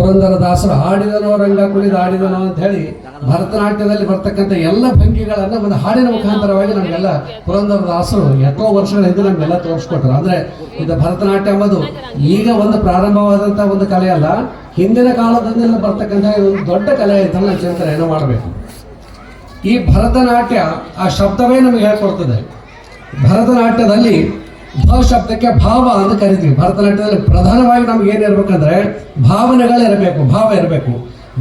ಪುರಂದರದಾಸರು ಆಡಿದನೋ ರಂಗ ಕುಣಿದು ಆಡಿದನೋ ಅಂತ ಹೇಳಿ ಭರತನಾಟ್ಯದಲ್ಲಿ ಬರ್ತಕ್ಕಂಥ ಎಲ್ಲ ಭಂಗಿಗಳನ್ನು ಒಂದು ಹಾಡಿನ ಮುಖಾಂತರವಾಗಿ ನಮಗೆಲ್ಲ ಪುರಂದರದಾಸರು ಎಷ್ಟೋ ವರ್ಷಗಳ ಹಿಂದೆ ನಮಗೆಲ್ಲ ತೋರಿಸ್ಕೊಟ್ರು. ಅಂದ್ರೆ ಇದು ಭರತನಾಟ್ಯ ಎಂಬುದು ಈಗ ಒಂದು ಪ್ರಾರಂಭವಾದಂಥ ಒಂದು ಕಲೆ ಅಲ್ಲ, ಹಿಂದಿನ ಕಾಲದಿಂದಲೇ ಬರ್ತಕ್ಕಂಥ ಒಂದು ದೊಡ್ಡ ಕಲೆ ಅಂತ ನಾವು ಚಿಂತನೆಯನ್ನು ಮಾಡಬೇಕು. ಈ ಭರತನಾಟ್ಯ ಆ ಶಬ್ದವೇ ನಮಗೆ ಹೇಳ್ಕೊಡ್ತದೆ. ಭರತನಾಟ್ಯದಲ್ಲಿ ಭ ಶಬ್ದಕ್ಕೆ ಭಾವ ಅಂತ ಕರಿತೀವಿ. ಭರತನಾಟ್ಯದಲ್ಲಿ ಪ್ರಧಾನವಾಗಿ ನಮ್ಗೆ ಏನಿರ್ಬೇಕಂದ್ರೆ ಭಾವನೆಗಳಿರಬೇಕು, ಭಾವ ಇರಬೇಕು.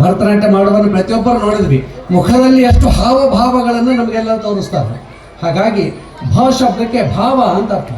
ಭರತನಾಟ್ಯ ಮಾಡುವುದನ್ನು ಪ್ರತಿಯೊಬ್ಬರು ನೋಡಿದ್ವಿ, ಮುಖದಲ್ಲಿ ಎಷ್ಟು ಹಾವಭಾವಗಳನ್ನು ನಮಗೆಲ್ಲ ತೋರಿಸ್ತಾರೆ. ಹಾಗಾಗಿ ಭ ಶಬ್ದಕ್ಕೆ ಭಾವ ಅಂತ ಅರ್ಥ.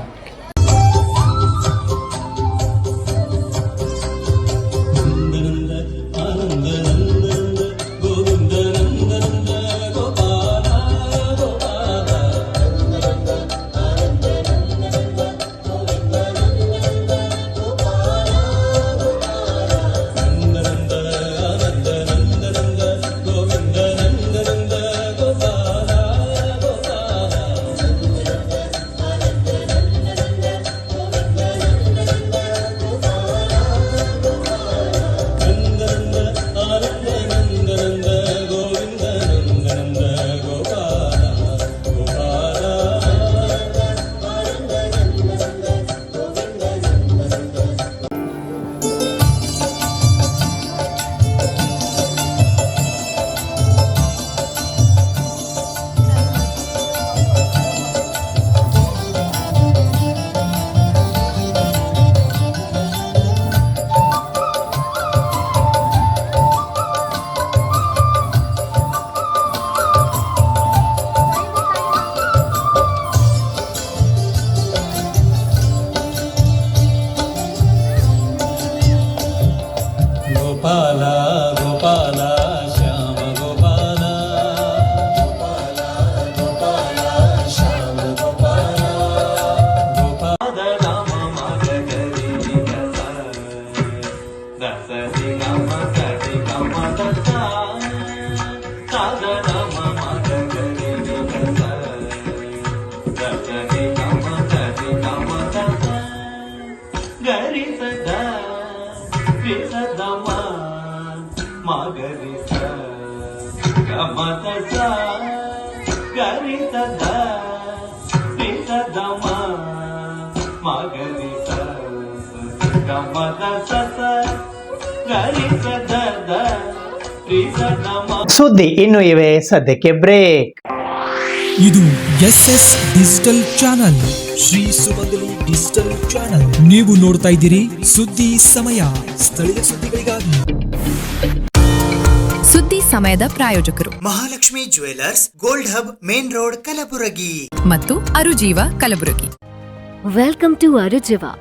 ಸುದ್ದಿ ಇನ್ನು ಇವೆ, ಸದ್ಯಕ್ಕೆ ಬ್ರೇಕ್. ಇದು SS ಡಿಜಿಟಲ್ ಚಾನಲ್, ಶ್ರೀ ಸುಮಂಗಲಿ ಡಿಜಿಟಲ್ ಚಾನಲ್. ನೀವು ನೋಡ್ತಾ ಇದ್ದೀರಿ ಸುದ್ದಿ ಸಮಯ, ಸ್ಥಳೀಯ ಸುದ್ದಿಗಳಿಗಾಗಿ. ಸುದ್ದಿ ಸಮಯದ ಪ್ರಾಯೋಜಕರು Mahalakshmi jewellers, gold hub, main road, Kalaburagi ಮತ್ತು ಅರುಜೀವ Kalaburagi. Welcome to Arujiva.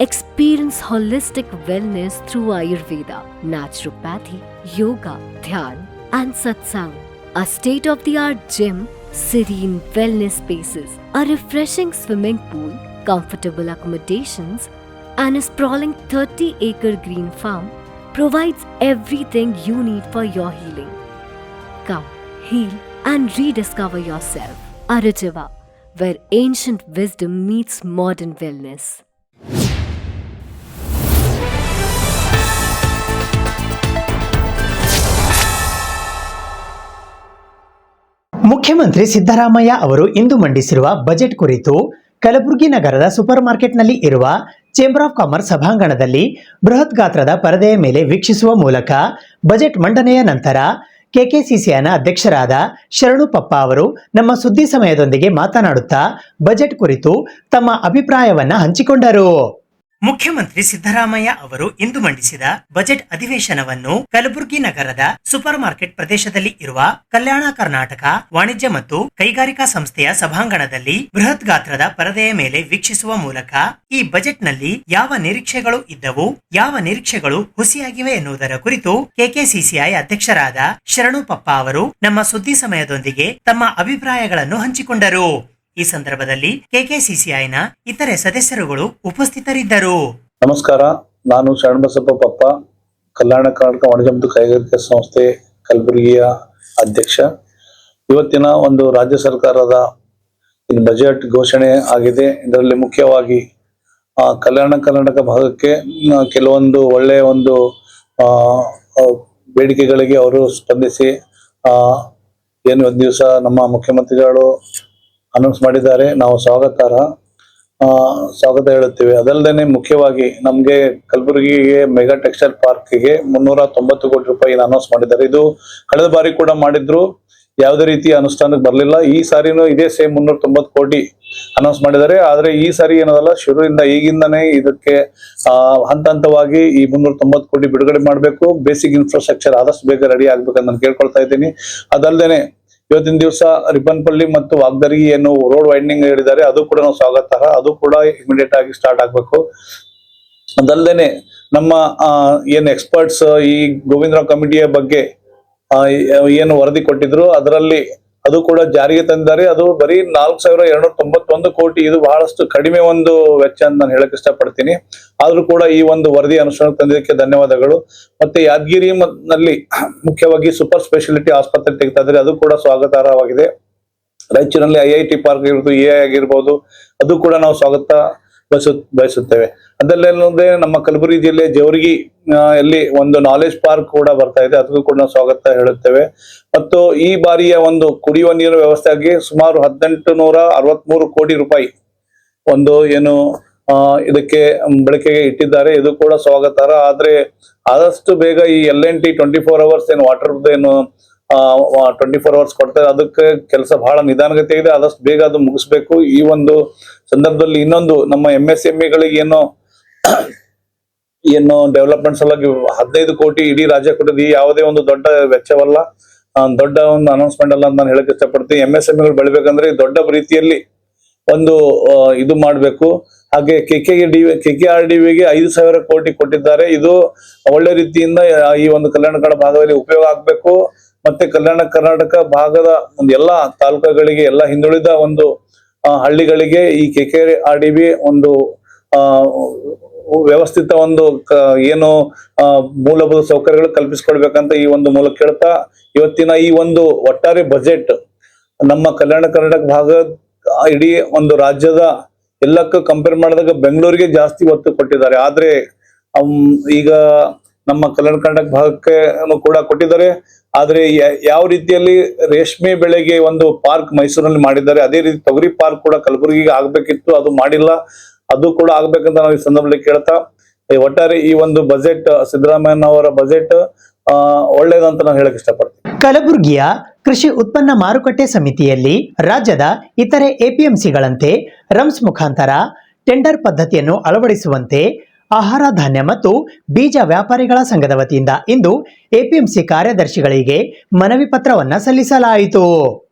Experience holistic wellness through Ayurveda, naturopathy, yoga, dhyan, and satsang. A state-of-the-art gym, serene wellness spaces, a refreshing swimming pool, comfortable accommodations, and a sprawling 30-acre green farm provides everything you need for your healing. Come, heal, and rediscover yourself. Arujiva, where ancient wisdom meets modern wellness. ಮುಖ್ಯಮಂತ್ರಿ ಸಿದ್ದರಾಮಯ್ಯ ಅವರು ಇಂದು ಮಂಡಿಸಿರುವ budget ಕುರಿತು ಕಲಬುರಗಿ ನಗರದ super ಮಾರ್ಕೆಟ್ನಲ್ಲಿ ಇರುವ chamber of commerce ಸಭಾಂಗಣದಲ್ಲಿ ಬೃಹತ್ ಗಾತ್ರದ ಪರದೆಯ ಮೇಲೆ ವೀಕ್ಷಿಸುವ ಮೂಲಕ ಬಜೆಟ್ ಮಂಡನೆಯ ನಂತರ ಕೆಕೆಸಿಸಿಐನ ಅಧ್ಯಕ್ಷರಾದ ಶರಣು ಪಪ್ಪ ಅವರು ನಮ್ಮ ಸುದ್ದಿ ಸಮಯದೊಂದಿಗೆ ಮಾತನಾಡುತ್ತಾ ಬಜೆಟ್ ಕುರಿತು ತಮ್ಮ ಅಭಿಪ್ರಾಯವನ್ನ ಹಂಚಿಕೊಂಡರು. ಮುಖ್ಯಮಂತ್ರಿ ಸಿದ್ದರಾಮಯ್ಯ ಅವರು ಇಂದು ಮಂಡಿಸಿದ ಬಜೆಟ್ ಅಧಿವೇಶನವನ್ನು ಕಲಬುರಗಿ ನಗರದ ಸೂಪರ್ ಮಾರ್ಕೆಟ್ ಪ್ರದೇಶದಲ್ಲಿ ಇರುವ ಕಲ್ಯಾಣ ಕರ್ನಾಟಕ ವಾಣಿಜ್ಯ ಮತ್ತು ಕೈಗಾರಿಕಾ ಸಂಸ್ಥೆಯ ಸಭಾಂಗಣದಲ್ಲಿ ಬೃಹತ್ ಗಾತ್ರದ ಪರದೆಯ ಮೇಲೆ ವೀಕ್ಷಿಸುವ ಮೂಲಕ ಈ ಬಜೆಟ್ನಲ್ಲಿ ಯಾವ ನಿರೀಕ್ಷೆಗಳು ಇದ್ದವು, ಯಾವ ನಿರೀಕ್ಷೆಗಳು ಹುಸಿಯಾಗಿವೆ ಎನ್ನುವುದರ ಕುರಿತು ಕೆಕೆಸಿಸಿಐ ಅಧ್ಯಕ್ಷರಾದ ಶರಣು ಪಪ್ಪ ಅವರು ನಮ್ಮ ಸುದ್ದಿ ಸಮಯದೊಂದಿಗೆ ತಮ್ಮ ಅಭಿಪ್ರಾಯಗಳನ್ನು ಹಂಚಿಕೊಂಡರು. ಈ ಸಂದರ್ಭದಲ್ಲಿ ಕೆಕೆಸಿಸಿಐನ ಇತರೆ ಸದಸ್ಯರುಗಳು ಉಪಸ್ಥಿತರಿದ್ದರು. ನಮಸ್ಕಾರ, ನಾನು ಶರಣಬಸಪ್ಪ ಪಪ್ಪ, ಕಲ್ಯಾಣ ಕರ್ನಾಟಕ ವಾಣಿಜ್ಯ ಮತ್ತು ಕೈಗಾರಿಕಾ ಸಂಸ್ಥೆ ಕಲಬುರಗಿಯ ಅಧ್ಯಕ್ಷ. ಇವತ್ತಿನ ಒಂದು ರಾಜ್ಯ ಸರ್ಕಾರದ ಬಜೆಟ್ ಘೋಷಣೆ ಆಗಿದೆ. ಇದರಲ್ಲಿ ಮುಖ್ಯವಾಗಿ ಕಲ್ಯಾಣ ಕರ್ನಾಟಕ ಭಾಗಕ್ಕೆ ಕೆಲವೊಂದು ಒಳ್ಳೆಯ ಒಂದು ಬೇಡಿಕೆಗಳಿಗೆ ಅವರು ಸ್ಪಂದಿಸಿ ಏನು ಒಂದು ದಿವಸ ನಮ್ಮ ಮುಖ್ಯಮಂತ್ರಿಗಳು ಅನೌನ್ಸ್ ಮಾಡಿದ್ದಾರೆ, ನಾವು ಸ್ವಾಗತ ಹೇಳುತ್ತೇವೆ. ಅದಲ್ಲದೆ ಮುಖ್ಯವಾಗಿ ನಮಗೆ ಕಲಬುರಗಿಗೆ ಮೆಗಾ ಟೆಕ್ಸ್ಟೈಲ್ ಪಾರ್ಕ್ಗೆ 390 ಕೋಟಿ ರೂಪಾಯಿ ಅನೌನ್ಸ್ ಮಾಡಿದ್ದಾರೆ. ಇದು ಕಳೆದ ಬಾರಿ ಕೂಡ ಮಾಡಿದ್ರು, ಯಾವುದೇ ರೀತಿಯ ಅನುಷ್ಠಾನಕ್ಕೆ ಬರಲಿಲ್ಲ. ಈ ಸಾರಿನೂ ಇದೇ ಸೇಮ್ 390 ಕೋಟಿ ಅನೌನ್ಸ್ ಮಾಡಿದ್ದಾರೆ. ಆದ್ರೆ ಈ ಸಾರಿ ಏನದಲ್ಲ, ಶುರುವಿಂದ ಈಗಿಂದನೇ ಇದಕ್ಕೆ ಹಂತ ಹಂತವಾಗಿ ಈ 390 ಕೋಟಿ ಬಿಡುಗಡೆ ಮಾಡಬೇಕು. ಬೇಸಿಕ್ ಇನ್ಫ್ರಾಸ್ಟ್ರಕ್ಚರ್ ಆದಷ್ಟು ಬೇಗ ರೆಡಿ ಆಗ್ಬೇಕಂತ ನಾನು ಕೇಳ್ಕೊಳ್ತಾ ಇದ್ದೀನಿ. ಅದಲ್ಲದೆ ಇವತ್ತಿನ ದಿವಸ ರಿಪ್ಪನ್ಪಳ್ಳಿ ಮತ್ತು ವಾಗ್ದರ್ಗಿ ಏನು ರೋಡ್ ವೈಂಡಿಂಗ್ ಹೇಳಿದ್ದಾರೆ, ಅದು ಕೂಡ ನಾವು ಸ್ವಾಗತ, ಅದು ಕೂಡ ಇಮಿಡಿಯೇಟ್ ಆಗಿ ಸ್ಟಾರ್ಟ್ ಆಗ್ಬೇಕು. ಅದಲ್ಲದೆ ನಮ್ಮ ಏನು ಎಕ್ಸ್ಪರ್ಟ್ಸ್ ಈ ಗೋವಿಂದರಾವ್ ಕಮಿಟಿಯ ಬಗ್ಗೆ ಏನು ವರದಿ ಕೊಟ್ಟಿದ್ರು, ಅದರಲ್ಲಿ ಅದು ಕೂಡ ಜಾರಿಗೆ ತಂದಿದ್ದಾರೆ. ಅದು ಬರೀ 4,291 ಕೋಟಿ. ಇದು ಬಹಳಷ್ಟು ಕಡಿಮೆ ಒಂದು ವೆಚ್ಚ ಅಂತ ನಾನು ಹೇಳಕ್ ಇಷ್ಟಪಡ್ತೀನಿ. ಆದ್ರೂ ಕೂಡ ಈ ಒಂದು ವರದಿ ಅನುಷ್ಠಾನಕ್ಕೆ ತಂದಿದ್ದಕ್ಕೆ ಧನ್ಯವಾದಗಳು. ಮತ್ತೆ ಯಾದಗಿರಿ ನಲ್ಲಿ ಮುಖ್ಯವಾಗಿ ಸೂಪರ್ ಸ್ಪೆಷಾಲಿಟಿ ಆಸ್ಪತ್ರೆ ತೆಗಿತಾ ಇದ್ದಾರೆ, ಅದು ಕೂಡ ಸ್ವಾಗತಾರ್ಹವಾಗಿದೆ. ರಾಯಚೂರಿನಲ್ಲಿ IIT ಪಾರ್ಕ್ ಇರ್ಬೋದು, AI ಆಗಿರ್ಬೋದು, ಅದು ಕೂಡ ನಾವು ಸ್ವಾಗತ ಬಯಸುತ್ತೇವೆ. ಅದಲ್ಲದೆ ನಮ್ಮ ಕಲಬುರಗಿ ಜಿಲ್ಲೆ ಜೇವರ್ಗಿ ಅಲ್ಲಿ ಒಂದು ನಾಲೆಜ್ ಪಾರ್ಕ್ ಕೂಡ ಬರ್ತಾ ಇದೆ, ಅದಕ್ಕೂ ಕೂಡ ನಾವು ಸ್ವಾಗತ ಹೇಳುತ್ತೇವೆ. ಮತ್ತು ಈ ಬಾರಿಯ ಒಂದು ಕುಡಿಯುವ ನೀರಿನ ವ್ಯವಸ್ಥೆಗೆ ಸುಮಾರು 1863 ಕೋಟಿ ರೂಪಾಯಿ ಒಂದು ಏನು ಇದಕ್ಕೆ ಬಳಕೆಗೆ ಇಟ್ಟಿದ್ದಾರೆ, ಇದು ಕೂಡ ಸ್ವಾಗತಾರ್ಹ. ಆದ್ರೆ ಆದಷ್ಟು ಬೇಗ ಈ LNT 24 hours ಏನು ವಾಟರ್ ಏನು 24 hours ಕೊಡ್ತಾರೆ, ಅದಕ್ಕೆ ಕೆಲಸ ಬಹಳ ನಿಧಾನಗತಿ ಇದೆ. ಆದಷ್ಟು ಬೇಗ ಅದು ಮುಗಿಸ್ಬೇಕು. ಈ ಒಂದು ಸಂದರ್ಭದಲ್ಲಿ ಇನ್ನೊಂದು ನಮ್ಮ MSMEಗಳಿಗೆ ಏನು ಡೆವಲಪ್ಮೆಂಟ್ ಸಲುವಾಗಿ 15 ಕೋಟಿ ಇಡೀ ರಾಜ್ಯ ಕೊಟ್ಟಿದ್ದು ಯಾವುದೇ ಒಂದು ದೊಡ್ಡ ವೆಚ್ಚವಲ್ಲ, ದೊಡ್ಡ ಒಂದು ಅನೌನ್ಸ್ಮೆಂಟ್ ಅಲ್ಲ ಅಂತ ನಾನು ಹೇಳಕ್ ಇಷ್ಟಪಡ್ತೀನಿ. MSMEಗಳು ಬೆಳಿಬೇಕಂದ್ರೆ ದೊಡ್ಡ ರೀತಿಯಲ್ಲಿ ಒಂದು ಇದು ಮಾಡ್ಬೇಕು. ಹಾಗೆ KKRDBಗೆ 5,000 ಕೋಟಿ ಕೊಟ್ಟಿದ್ದಾರೆ. ಇದು ಒಳ್ಳೆ ರೀತಿಯಿಂದ ಈ ಒಂದು ಕಲ್ಯಾಣ ಕರ್ನಾಟಕ ಭಾಗದಲ್ಲಿ ಉಪಯೋಗ ಆಗ್ಬೇಕು. ಮತ್ತೆ ಕಲ್ಯಾಣ ಕರ್ನಾಟಕ ಭಾಗದ ಒಂದು ಎಲ್ಲಾ ತಾಲೂಕುಗಳಿಗೆ, ಎಲ್ಲ ಹಿಂದುಳಿದ ಒಂದು ಹಳ್ಳಿಗಳಿಗೆ ಈ KKRDB ಒಂದು ವ್ಯವಸ್ಥಿತ ಒಂದು ಏನು ಮೂಲಭೂತ ಸೌಕರ್ಯಗಳು ಕಲ್ಪಿಸಿಕೊಡ್ಬೇಕಂತ ಈ ಒಂದು ಮೂಲಕ ಕೇಳ್ತಾ, ಇವತ್ತಿನ ಈ ಒಂದು ಒಟ್ಟಾರೆ ಬಜೆಟ್ ನಮ್ಮ ಕಲ್ಯಾಣ ಕರ್ನಾಟಕ ಭಾಗ ಇಡೀ ಒಂದು ರಾಜ್ಯದ ಎಲ್ಲಕ್ಕೂ ಕಂಪೇರ್ ಮಾಡಿದಾಗ ಬೆಂಗಳೂರಿಗೆ ಜಾಸ್ತಿ ಒತ್ತು ಕೊಟ್ಟಿದ್ದಾರೆ. ಆದ್ರೆ ಈಗ ನಮ್ಮ ಕಲ್ಯಾಣ ಕರ್ನಾಟಕ ಭಾಗಕ್ಕೆ ಕೂಡ ಕೊಟ್ಟಿದ್ದಾರೆ. ಆದ್ರೆ ಯಾವ ರೀತಿಯಲ್ಲಿ ರೇಷ್ಮೆ ಬೆಳೆಗೆ ಒಂದು ಪಾರ್ಕ್ ಮೈಸೂರಿನಲ್ಲಿ ಮಾಡಿದ್ದಾರೆ, ಅದೇ ರೀತಿ ತೊಗರಿ ಪಾರ್ಕ್ ಕೂಡ ಕಲಬುರಗಿಗೆ ಆಗ್ಬೇಕಿತ್ತು, ಅದು ಮಾಡಿಲ್ಲ. ಅದು ಕೂಡ ಆಗ್ಬೇಕಂತ ನಾವು ಈ ಸಂದರ್ಭದಲ್ಲಿ ಕೇಳ್ತಾ, ಒಟ್ಟಾರೆ ಈ ಒಂದು ಬಜೆಟ್ ಸಿದ್ದರಾಮಯ್ಯ ಅವರ ಬಜೆಟ್ ಒಳ್ಳೇದಂತ ನಾನು ಹೇಳಕ್ ಇಷ್ಟಪಡ್ತೀನಿ. ಕಲಬುರಗಿಯ ಕೃಷಿ ಉತ್ಪನ್ನ ಮಾರುಕಟ್ಟೆ ಸಮಿತಿಯಲ್ಲಿ ರಾಜ್ಯದ ಇತರೆ APMCಗಳಂತೆ ರಮ್ಸ್ ಮುಖಾಂತರ ಟೆಂಡರ್ ಪದ್ಧತಿಯನ್ನು ಅಳವಡಿಸುವಂತೆ ಆಹಾರ ಧಾನ್ಯ ಮತ್ತು ಬೀಜ ವ್ಯಾಪಾರಿಗಳ ಸಂಘದ ವತಿಯಿಂದ ಇಂದು APMC ಕಾರ್ಯದರ್ಶಿಗಳಿಗೆ ಮನವಿ ಪತ್ರವನ್ನ ಸಲ್ಲಿಸಲಾಯಿತು.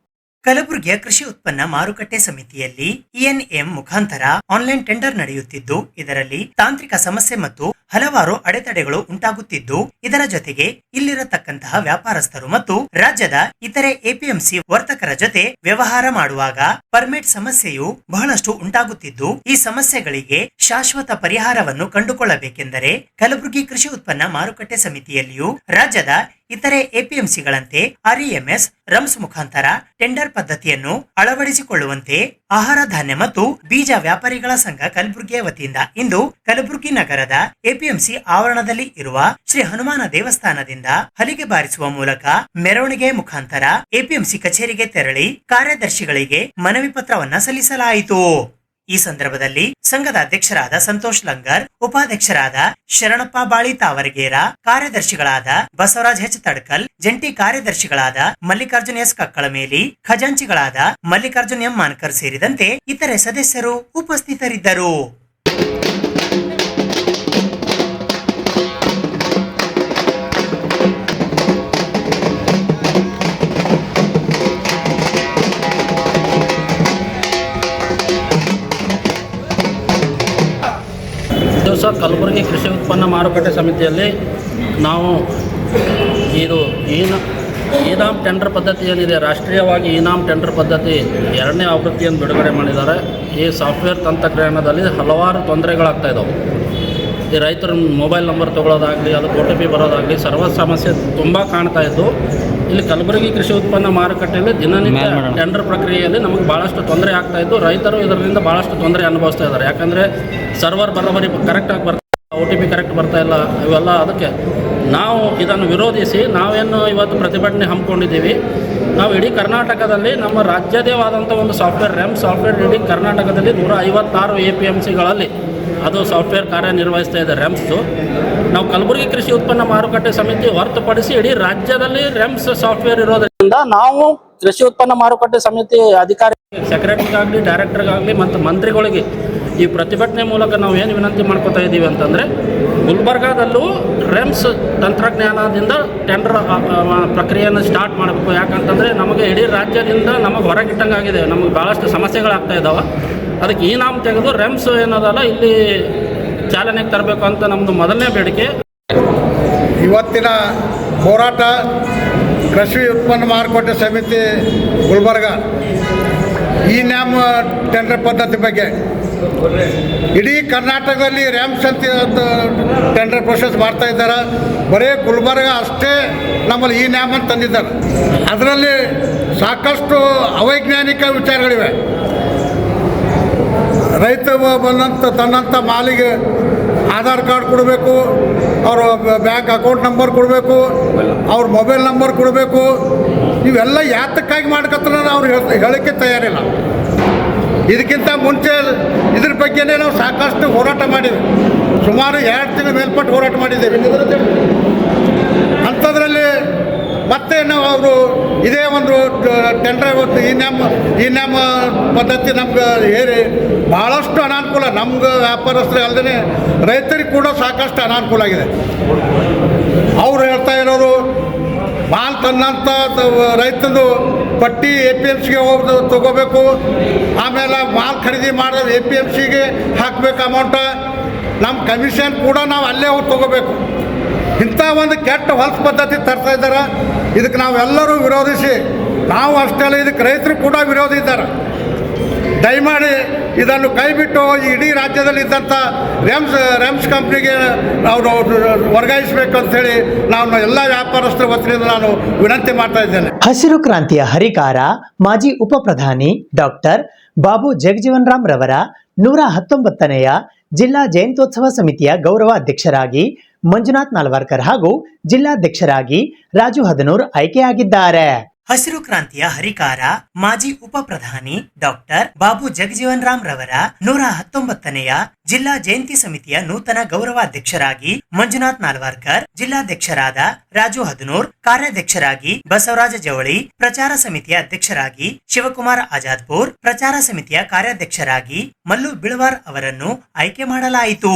ಕಲಬುರಗಿಯ ಕೃಷಿ ಉತ್ಪನ್ನ ಮಾರುಕಟ್ಟೆ ಸಮಿತಿಯಲ್ಲಿ ENM ಮುಖಾಂತರ ಆನ್ಲೈನ್ ಟೆಂಡರ್ ನಡೆಯುತ್ತಿದ್ದು, ಇದರಲ್ಲಿ ತಾಂತ್ರಿಕ ಸಮಸ್ಯೆ ಮತ್ತು ಹಲವಾರು ಅಡೆತಡೆಗಳು ಉಂಟಾಗುತ್ತಿದ್ದು, ಇದರ ಜೊತೆಗೆ ಇಲ್ಲಿರತಕ್ಕಂತಹ ವ್ಯಾಪಾರಸ್ಥರು ಮತ್ತು ರಾಜ್ಯದ ಇತರೆ APMC ವರ್ತಕರ ಜೊತೆ ವ್ಯವಹಾರ ಮಾಡುವಾಗ ಪರ್ಮಿಟ್ ಸಮಸ್ಯೆಯು ಬಹಳಷ್ಟು ಉಂಟಾಗುತ್ತಿದ್ದು, ಈ ಸಮಸ್ಯೆಗಳಿಗೆ ಶಾಶ್ವತ ಪರಿಹಾರವನ್ನು ಕಂಡುಕೊಳ್ಳಬೇಕೆಂದರೆ ಕಲಬುರಗಿ ಕೃಷಿ ಉತ್ಪನ್ನ ಮಾರುಕಟ್ಟೆ ಸಮಿತಿಯಲ್ಲಿಯೂ ರಾಜ್ಯದ ಇತರೆ APMCಗಳಂತೆ REMS ರಮ್ಸ್ ಮುಖಾಂತರ ಟೆಂಡರ್ ಪದ್ಧತಿಯನ್ನು ಅಳವಡಿಸಿಕೊಳ್ಳುವಂತೆ ಆಹಾರ ಧಾನ್ಯ ಮತ್ತು ಬೀಜ ವ್ಯಾಪಾರಿಗಳ ಸಂಘ ಕಲಬುರಗಿಯ ವತಿಯಿಂದ ಇಂದು ಕಲಬುರಗಿ ನಗರದ APMC ಆವರಣದಲ್ಲಿ ಇರುವ ಶ್ರೀ ಹನುಮಾನ ದೇವಸ್ಥಾನದಿಂದ ಹಲಿಗೆ ಬಾರಿಸುವ ಮೂಲಕ ಮೆರವಣಿಗೆ ಮುಖಾಂತರ APMC ಕಚೇರಿಗೆ ತೆರಳಿ ಕಾರ್ಯದರ್ಶಿಗಳಿಗೆ ಮನವಿ ಪತ್ರವನ್ನ ಸಲ್ಲಿಸಲಾಯಿತು. ಈ ಸಂದರ್ಭದಲ್ಲಿ ಸಂಘದ ಅಧ್ಯಕ್ಷರಾದ ಸಂತೋಷ್ ಲಂಗರ್, ಉಪಾಧ್ಯಕ್ಷರಾದ ಶರಣಪ್ಪ ಬಾಳಿ ತಾವರಗೇರ, ಕಾರ್ಯದರ್ಶಿಗಳಾದ ಬಸವರಾಜ್ H ತಡ್ಕಲ್, ಜಂಟಿ ಕಾರ್ಯದರ್ಶಿಗಳಾದ ಮಲ್ಲಿಕಾರ್ಜುನ್ S ಕಕ್ಕಳಮೇಲಿ, ಖಜಾಂಚಿಗಳಾದ ಮಲ್ಲಿಕಾರ್ಜುನ್ M ಮಾನ್ಕರ್ ಸೇರಿದಂತೆ ಇತರೆ ಸದಸ್ಯರು ಉಪಸ್ಥಿತರಿದ್ದರು. ದಿವಸ ಕಲಬುರಗಿ ಕೃಷಿ ಉತ್ಪನ್ನ ಮಾರುಕಟ್ಟೆ ಸಮಿತಿಯಲ್ಲಿ ನಾವು ಇದು ಇನಾಮ್ ಟೆಂಡರ್ ಪದ್ಧತಿ ಏನಿದೆ, ರಾಷ್ಟ್ರೀಯವಾಗಿ ಇನಾಮ್ ಟೆಂಡರ್ ಪದ್ಧತಿ 2ನೇ ಆವೃತ್ತಿಯನ್ನು ಬಿಡುಗಡೆ ಮಾಡಿದ್ದಾರೆ. ಈ ಸಾಫ್ಟ್ವೇರ್ ತಂತ್ರಜ್ಞಾನದಲ್ಲಿ ಹಲವಾರು ತೊಂದರೆಗಳಾಗ್ತಾ ಇದ್ದಾವೆ. ಈ ರೈತರ ಮೊಬೈಲ್ ನಂಬರ್ ತೊಗೊಳ್ಳೋದಾಗಲಿ, ಅದಕ್ಕೆ OTP ಬರೋದಾಗಲಿ, ಸರ್ವ ಸಮಸ್ಯೆ ತುಂಬ ಕಾಣ್ತಾ ಇದ್ದು, ಇಲ್ಲಿ ಕಲಬುರಗಿ ಕೃಷಿ ಉತ್ಪನ್ನ ಮಾರುಕಟ್ಟೆಯಲ್ಲಿ ದಿನನಿತ್ಯ ಟೆಂಡರ್ ಪ್ರಕ್ರಿಯೆಯಲ್ಲಿ ನಮಗೆ ಭಾಳಷ್ಟು ತೊಂದರೆ ಆಗ್ತಾ ಇದ್ದು, ರೈತರು ಇದರಿಂದ ಭಾಳಷ್ಟು ತೊಂದರೆ ಅನುಭವಿಸ್ತಾ ಇದ್ದಾರೆ. ಯಾಕಂದರೆ ಸರ್ವರ್ ಬರೋಬರಿ ಕರೆಕ್ಟಾಗಿ ಬರ್ತಾ, OTP ಕರೆಕ್ಟ್ ಬರ್ತಾ ಇಲ್ಲ, ಇವೆಲ್ಲ ಅದಕ್ಕೆ ನಾವು ಇದನ್ನು ವಿರೋಧಿಸಿ ನಾವೇನು ಇವತ್ತು ಪ್ರತಿಭಟನೆ ಹಮ್ಮಿಕೊಂಡಿದ್ದೀವಿ. ನಾವು ಇಡೀ ಕರ್ನಾಟಕದಲ್ಲಿ ನಮ್ಮ ರಾಜ್ಯದೇವಾದಂಥ ಒಂದು ಸಾಫ್ಟ್ವೇರ್ ಸಾಫ್ಟ್ವೇರ್ ಇಡೀ ಕರ್ನಾಟಕದಲ್ಲಿ 156 APMCಗಳಲ್ಲಿ ಅದು ಸಾಫ್ಟ್ವೇರ್ ಕಾರ್ಯನಿರ್ವಹಿಸ್ತಾ ಇದೆ ರೆಮ್ಸ್ದು. ನಾವು ಕಲಬುರಗಿ ಕೃಷಿ ಉತ್ಪನ್ನ ಮಾರುಕಟ್ಟೆ ಸಮಿತಿ ಹೊರತುಪಡಿಸಿ ಇಡೀ ರಾಜ್ಯದಲ್ಲಿ ರೆಮ್ಸ್ ಸಾಫ್ಟ್ವೇರ್ ಇರೋದ್ರಿಂದ ನಾವು ಕೃಷಿ ಉತ್ಪನ್ನ ಮಾರುಕಟ್ಟೆ ಸಮಿತಿ ಅಧಿಕಾರಿ ಸೆಕ್ರೆಟರಿಗಾಗಲಿ ಡೈರೆಕ್ಟರ್ಗಾಗಲಿ ಮತ್ತು ಮಂತ್ರಿಗಳಿಗೆ ಈ ಪ್ರತಿಭಟನೆ ಮೂಲಕ ನಾವು ಏನು ವಿನಂತಿ ಮಾಡ್ಕೋತಾ ಇದ್ದೀವಿ ಅಂತಂದರೆ, ಗುಲ್ಬರ್ಗಾದಲ್ಲೂ ರೆಮ್ಸ್ ತಂತ್ರಜ್ಞಾನದಿಂದ ಟೆಂಡರ್ ಪ್ರಕ್ರಿಯೆಯನ್ನು ಸ್ಟಾರ್ಟ್ ಮಾಡಬೇಕು. ಯಾಕಂತಂದರೆ ನಮಗೆ ಇಡೀ ರಾಜ್ಯದಿಂದ ನಮಗೆ ಹೊರಗಿಟ್ಟಂಗಾಗಿದೆ, ನಮಗೆ ಭಾಳಷ್ಟು ಸಮಸ್ಯೆಗಳಾಗ್ತಾ ಇದ್ದಾವೆ. ಅದಕ್ಕೆ ಈ ನಾಮ ತೆಗೆದು ರೆಮ್ಸ್ ಏನದಲ್ಲ ಇಲ್ಲಿ ಚಾಲನೆಗೆ ತರಬೇಕು ಅಂತ ನಮ್ಮದು ಮೊದಲನೇ ಬೇಡಿಕೆ. ಇವತ್ತಿನ ಹೋರಾಟ ಕೃಷಿ ಉತ್ಪನ್ನ ಮಾರುಕಟ್ಟೆ ಸಮಿತಿ ಗುಲ್ಬರ್ಗ ಈ ನ್ಯಾಮ್ ಟೆಂಡರ್ ಪದ್ಧತಿ ಬಗ್ಗೆ ಇಡೀ ಕರ್ನಾಟಕದಲ್ಲಿ ರ್ಯಾಮ್ಸ್ ಅಂತ ಟೆಂಡರ್ ಪ್ರೊಸೆಸ್ ಮಾಡ್ತಾ ಇದ್ದಾರೆ. ಬರೀ ಗುಲ್ಬರ್ಗ ಅಷ್ಟೇ ನಮ್ಮಲ್ಲಿ ಈ ನ್ಯಾಮ್ ಅಂತ ತಂದಿದ್ದಾರೆ. ಅದರಲ್ಲಿ ಸಾಕಷ್ಟು ಅವೈಜ್ಞಾನಿಕ ವಿಚಾರಗಳಿವೆ. ರೈತ ತನ್ನಂಥ ಮಾಲಿಗೆ ಆಧಾರ್ ಕಾರ್ಡ್ ಕೊಡಬೇಕು, ಅವ್ರ ಬ್ಯಾಂಕ್ ಅಕೌಂಟ್ ನಂಬರ್ ಕೊಡಬೇಕು, ಅವ್ರ ಮೊಬೈಲ್ ನಂಬರ್ ಕೊಡಬೇಕು. ಇವೆಲ್ಲ ಯಾತಕ್ಕಾಗಿ ಮಾಡ್ಕೊತಾರೆ ಅವ್ರು ಹೇಳೋಕ್ಕೆ ತಯಾರಿಲ್ಲ. ಇದಕ್ಕಿಂತ ಮುಂಚೆ ಇದ್ರ ಬಗ್ಗೆನೇ ನಾವು ಸಾಕಷ್ಟು ಹೋರಾಟ ಮಾಡಿದ್ವಿ. ಸುಮಾರು 2 ತಿಂಗಳ ಮೇಲ್ಪಟ್ಟು ಹೋರಾಟ ಮಾಡಿದ್ದೇವೆ. ಅಂಥದ್ರಲ್ಲಿ ಮತ್ತೆ ನಾವು ಅವರು ಇದೇ ಒಂದು ಟೆಂಡರ್ ಈ ನ್ಯಾಮ್ ಪದ್ಧತಿ ನಮ್ಗೆ ಹೇರಿ ಭಾಳಷ್ಟು ಅನಾನುಕೂಲ, ನಮ್ಗೆ ವ್ಯಾಪಾರಸ್ಥರು ಅಲ್ಲದೆ ರೈತರಿಗೆ ಕೂಡ ಸಾಕಷ್ಟು ಅನಾನುಕೂಲ ಆಗಿದೆ. ಅವ್ರು ಹೇಳ್ತಾ ಇರೋರು ಮಾಲ್ ತನ್ನಂಥ ರೈತಂದು ಪಟ್ಟಿ APMCಗೆ ಹೋಗಿ ತೊಗೋಬೇಕು, ಆಮೇಲೆ ಮಾಲ್ ಖರೀದಿ ಮಾಡಿದ್ರೆ APMCಗೆ ಹಾಕಬೇಕು ಅಮೌಂಟ, ನಮ್ಮ ಕಮಿಷನ್ ಕೂಡ ನಾವು ಅಲ್ಲೇ ಹೋಗಿ ತೊಗೋಬೇಕು. ಇಂಥ ಒಂದು ಕೆಟ್ಟ ಹೊಲಸು ಪದ್ಧತಿ ತರ್ತಾ ಇದ್ದಾರೆ. ಇದಕ್ಕೆ ನಾವೆಲ್ಲರೂ ವಿರೋಧಿಸಿ, ನಾವು ಅಷ್ಟೇ ಅಲ್ಲ ಇದಕ್ಕೆ ರೈತರು ಕೂಡ ವಿರೋಧಿ ಇದ್ದಾರೆ. ದಯಮಾಡಿ ಇದನ್ನು ಕೈಬಿಟ್ಟು ಇಡೀ ರಾಜ್ಯದಲ್ಲಿ ಇದ್ದಂಥ ರೆಮ್ಸ್ ಕಂಪ್ನಿಗೆ ನಾವು ವರ್ಗಾಯಿಸಬೇಕು ಅಂಥೇಳಿ ನಾನು ಎಲ್ಲ ವ್ಯಾಪಾರಸ್ಥರ ವತಿಯಿಂದ ನಾನು ವಿನಂತಿ ಮಾಡ್ತಾ ಇದ್ದೇನೆ. ಹಸಿರು ಕ್ರಾಂತಿಯ ಹರಿಕಾರ ಮಾಜಿ ಉಪ ಪ್ರಧಾನಿ ಡಾಕ್ಟರ್ ಬಾಬು ಜಗಜೀವನ್ ರಾಮ್ ರವರ 119ನೆಯ ಜಿಲ್ಲಾ ಜಯಂತ್ಯೋತ್ಸವ ಸಮಿತಿಯ ಗೌರವ ಅಧ್ಯಕ್ಷರಾಗಿ ಮಂಜುನಾಥ್ ನಾಲ್ವಾರ್ಕರ್ ಹಾಗೂ ಜಿಲ್ಲಾಧ್ಯಕ್ಷರಾಗಿ ರಾಜು ಹದನೂರ್ ಆಯ್ಕೆಯಾಗಿದ್ದಾರೆ. ಹಸಿರು ಕ್ರಾಂತಿಯ ಹರಿಕಾರ ಮಾಜಿ ಉಪ ಪ್ರಧಾನಿ ಡಾಕ್ಟರ್ ಬಾಬು ಜಗಜೀವನ್ ರಾಮ್ ರವರ 119ನೆಯ ಜಿಲ್ಲಾ ಜಯಂತಿ ಸಮಿತಿಯ ನೂತನ ಗೌರವಾಧ್ಯಕ್ಷರಾಗಿ ಮಂಜುನಾಥ್ ನಾಲ್ವಾರ್ಕರ್, ಜಿಲ್ಲಾಧ್ಯಕ್ಷರಾದ ರಾಜು ಹದನೂರ್, ಕಾರ್ಯಾಧ್ಯಕ್ಷರಾಗಿ ಬಸವರಾಜ ಜವಳಿ, ಪ್ರಚಾರ ಸಮಿತಿಯ ಅಧ್ಯಕ್ಷರಾಗಿ ಶಿವಕುಮಾರ್ ಆಜಾದ್ಪುರ್, ಪ್ರಚಾರ ಸಮಿತಿಯ ಕಾರ್ಯಾಧ್ಯಕ್ಷರಾಗಿ ಮಲ್ಲು ಬಿಳವಾರ್ ಅವರನ್ನು ಆಯ್ಕೆ ಮಾಡಲಾಯಿತು.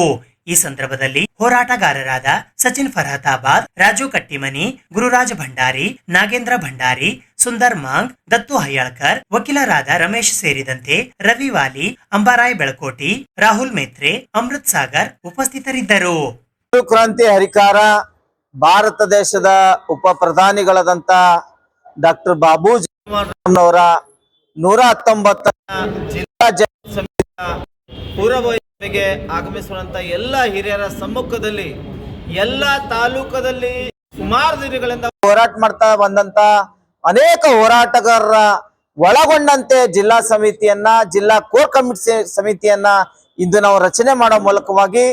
ಈ ಸಂದರ್ಭದಲ್ಲಿ ಹೋರಾಟಗಾರರಾದ ಸಚಿನ್ ಫರ್ಹತಾಬಾದ್, ರಾಜು ಕಟ್ಟಿಮನಿ, ಗುರುರಾಜ್ ಭಂಡಾರಿ, ನಾಗೇಂದ್ರ ಭಂಡಾರಿ, ಸುಂದರ್ ಮಾಂಗ್, ದತ್ತು ಹಯ್ಯಾಳ್ಕರ್, ವಕೀಲರಾದ ರಮೇಶ್ ಸೇರಿದಂತೆ ರವಿ ವಾಲಿ, ಅಂಬಾರಾಯ್ ಬೆಳಕೋಟಿ, ರಾಹುಲ್ ಮೇತ್ರೆ, ಅಮೃತ್ ಸಾಗರ್ ಉಪಸ್ಥಿತರಿದ್ದರು. ಕ್ರಾಂತಿ ಹರಿಕಾರ ಭಾರತ ದೇಶದ ಉಪ ಪ್ರಧಾನಿಗಳಾದಂತ ಡಾಕ್ಟರ್ ಬಾಬು ಜಗಜೀವನ್ ಅವರ 119ನೇ ಜಿಲ್ಲಾ ಜಯಂತಿ ಸಮಿತಿಯ ಪೂರ್ವಭಾವಿಗೆ ಆಗಮಿಸುವಂತ ಎಲ್ಲ ಹಿರಿಯರ ಸಮ್ಮುಖದಲ್ಲಿ ಎಲ್ಲ ತಾಲೂಕದಲ್ಲಿ ಸುಮಾರು ದಿನಗಳಿಂದ ಹೋರಾಟ ಮಾಡ್ತಾ ಬಂದಂತ ಅನೇಕ ಹೋರಾಟಗಾರರ ಒಳಗೊಂಡಂತೆ ಜಿಲ್ಲಾ ಸಮಿತಿಯನ್ನ, ಜಿಲ್ಲಾ ಕೋರ್ ಕಮಿಟಿ ಸಮಿತಿಯನ್ನ ಇಂದು ನಾವು ರಚನೆ ಮಾಡೋ ಮೂಲಕವಾಗಿ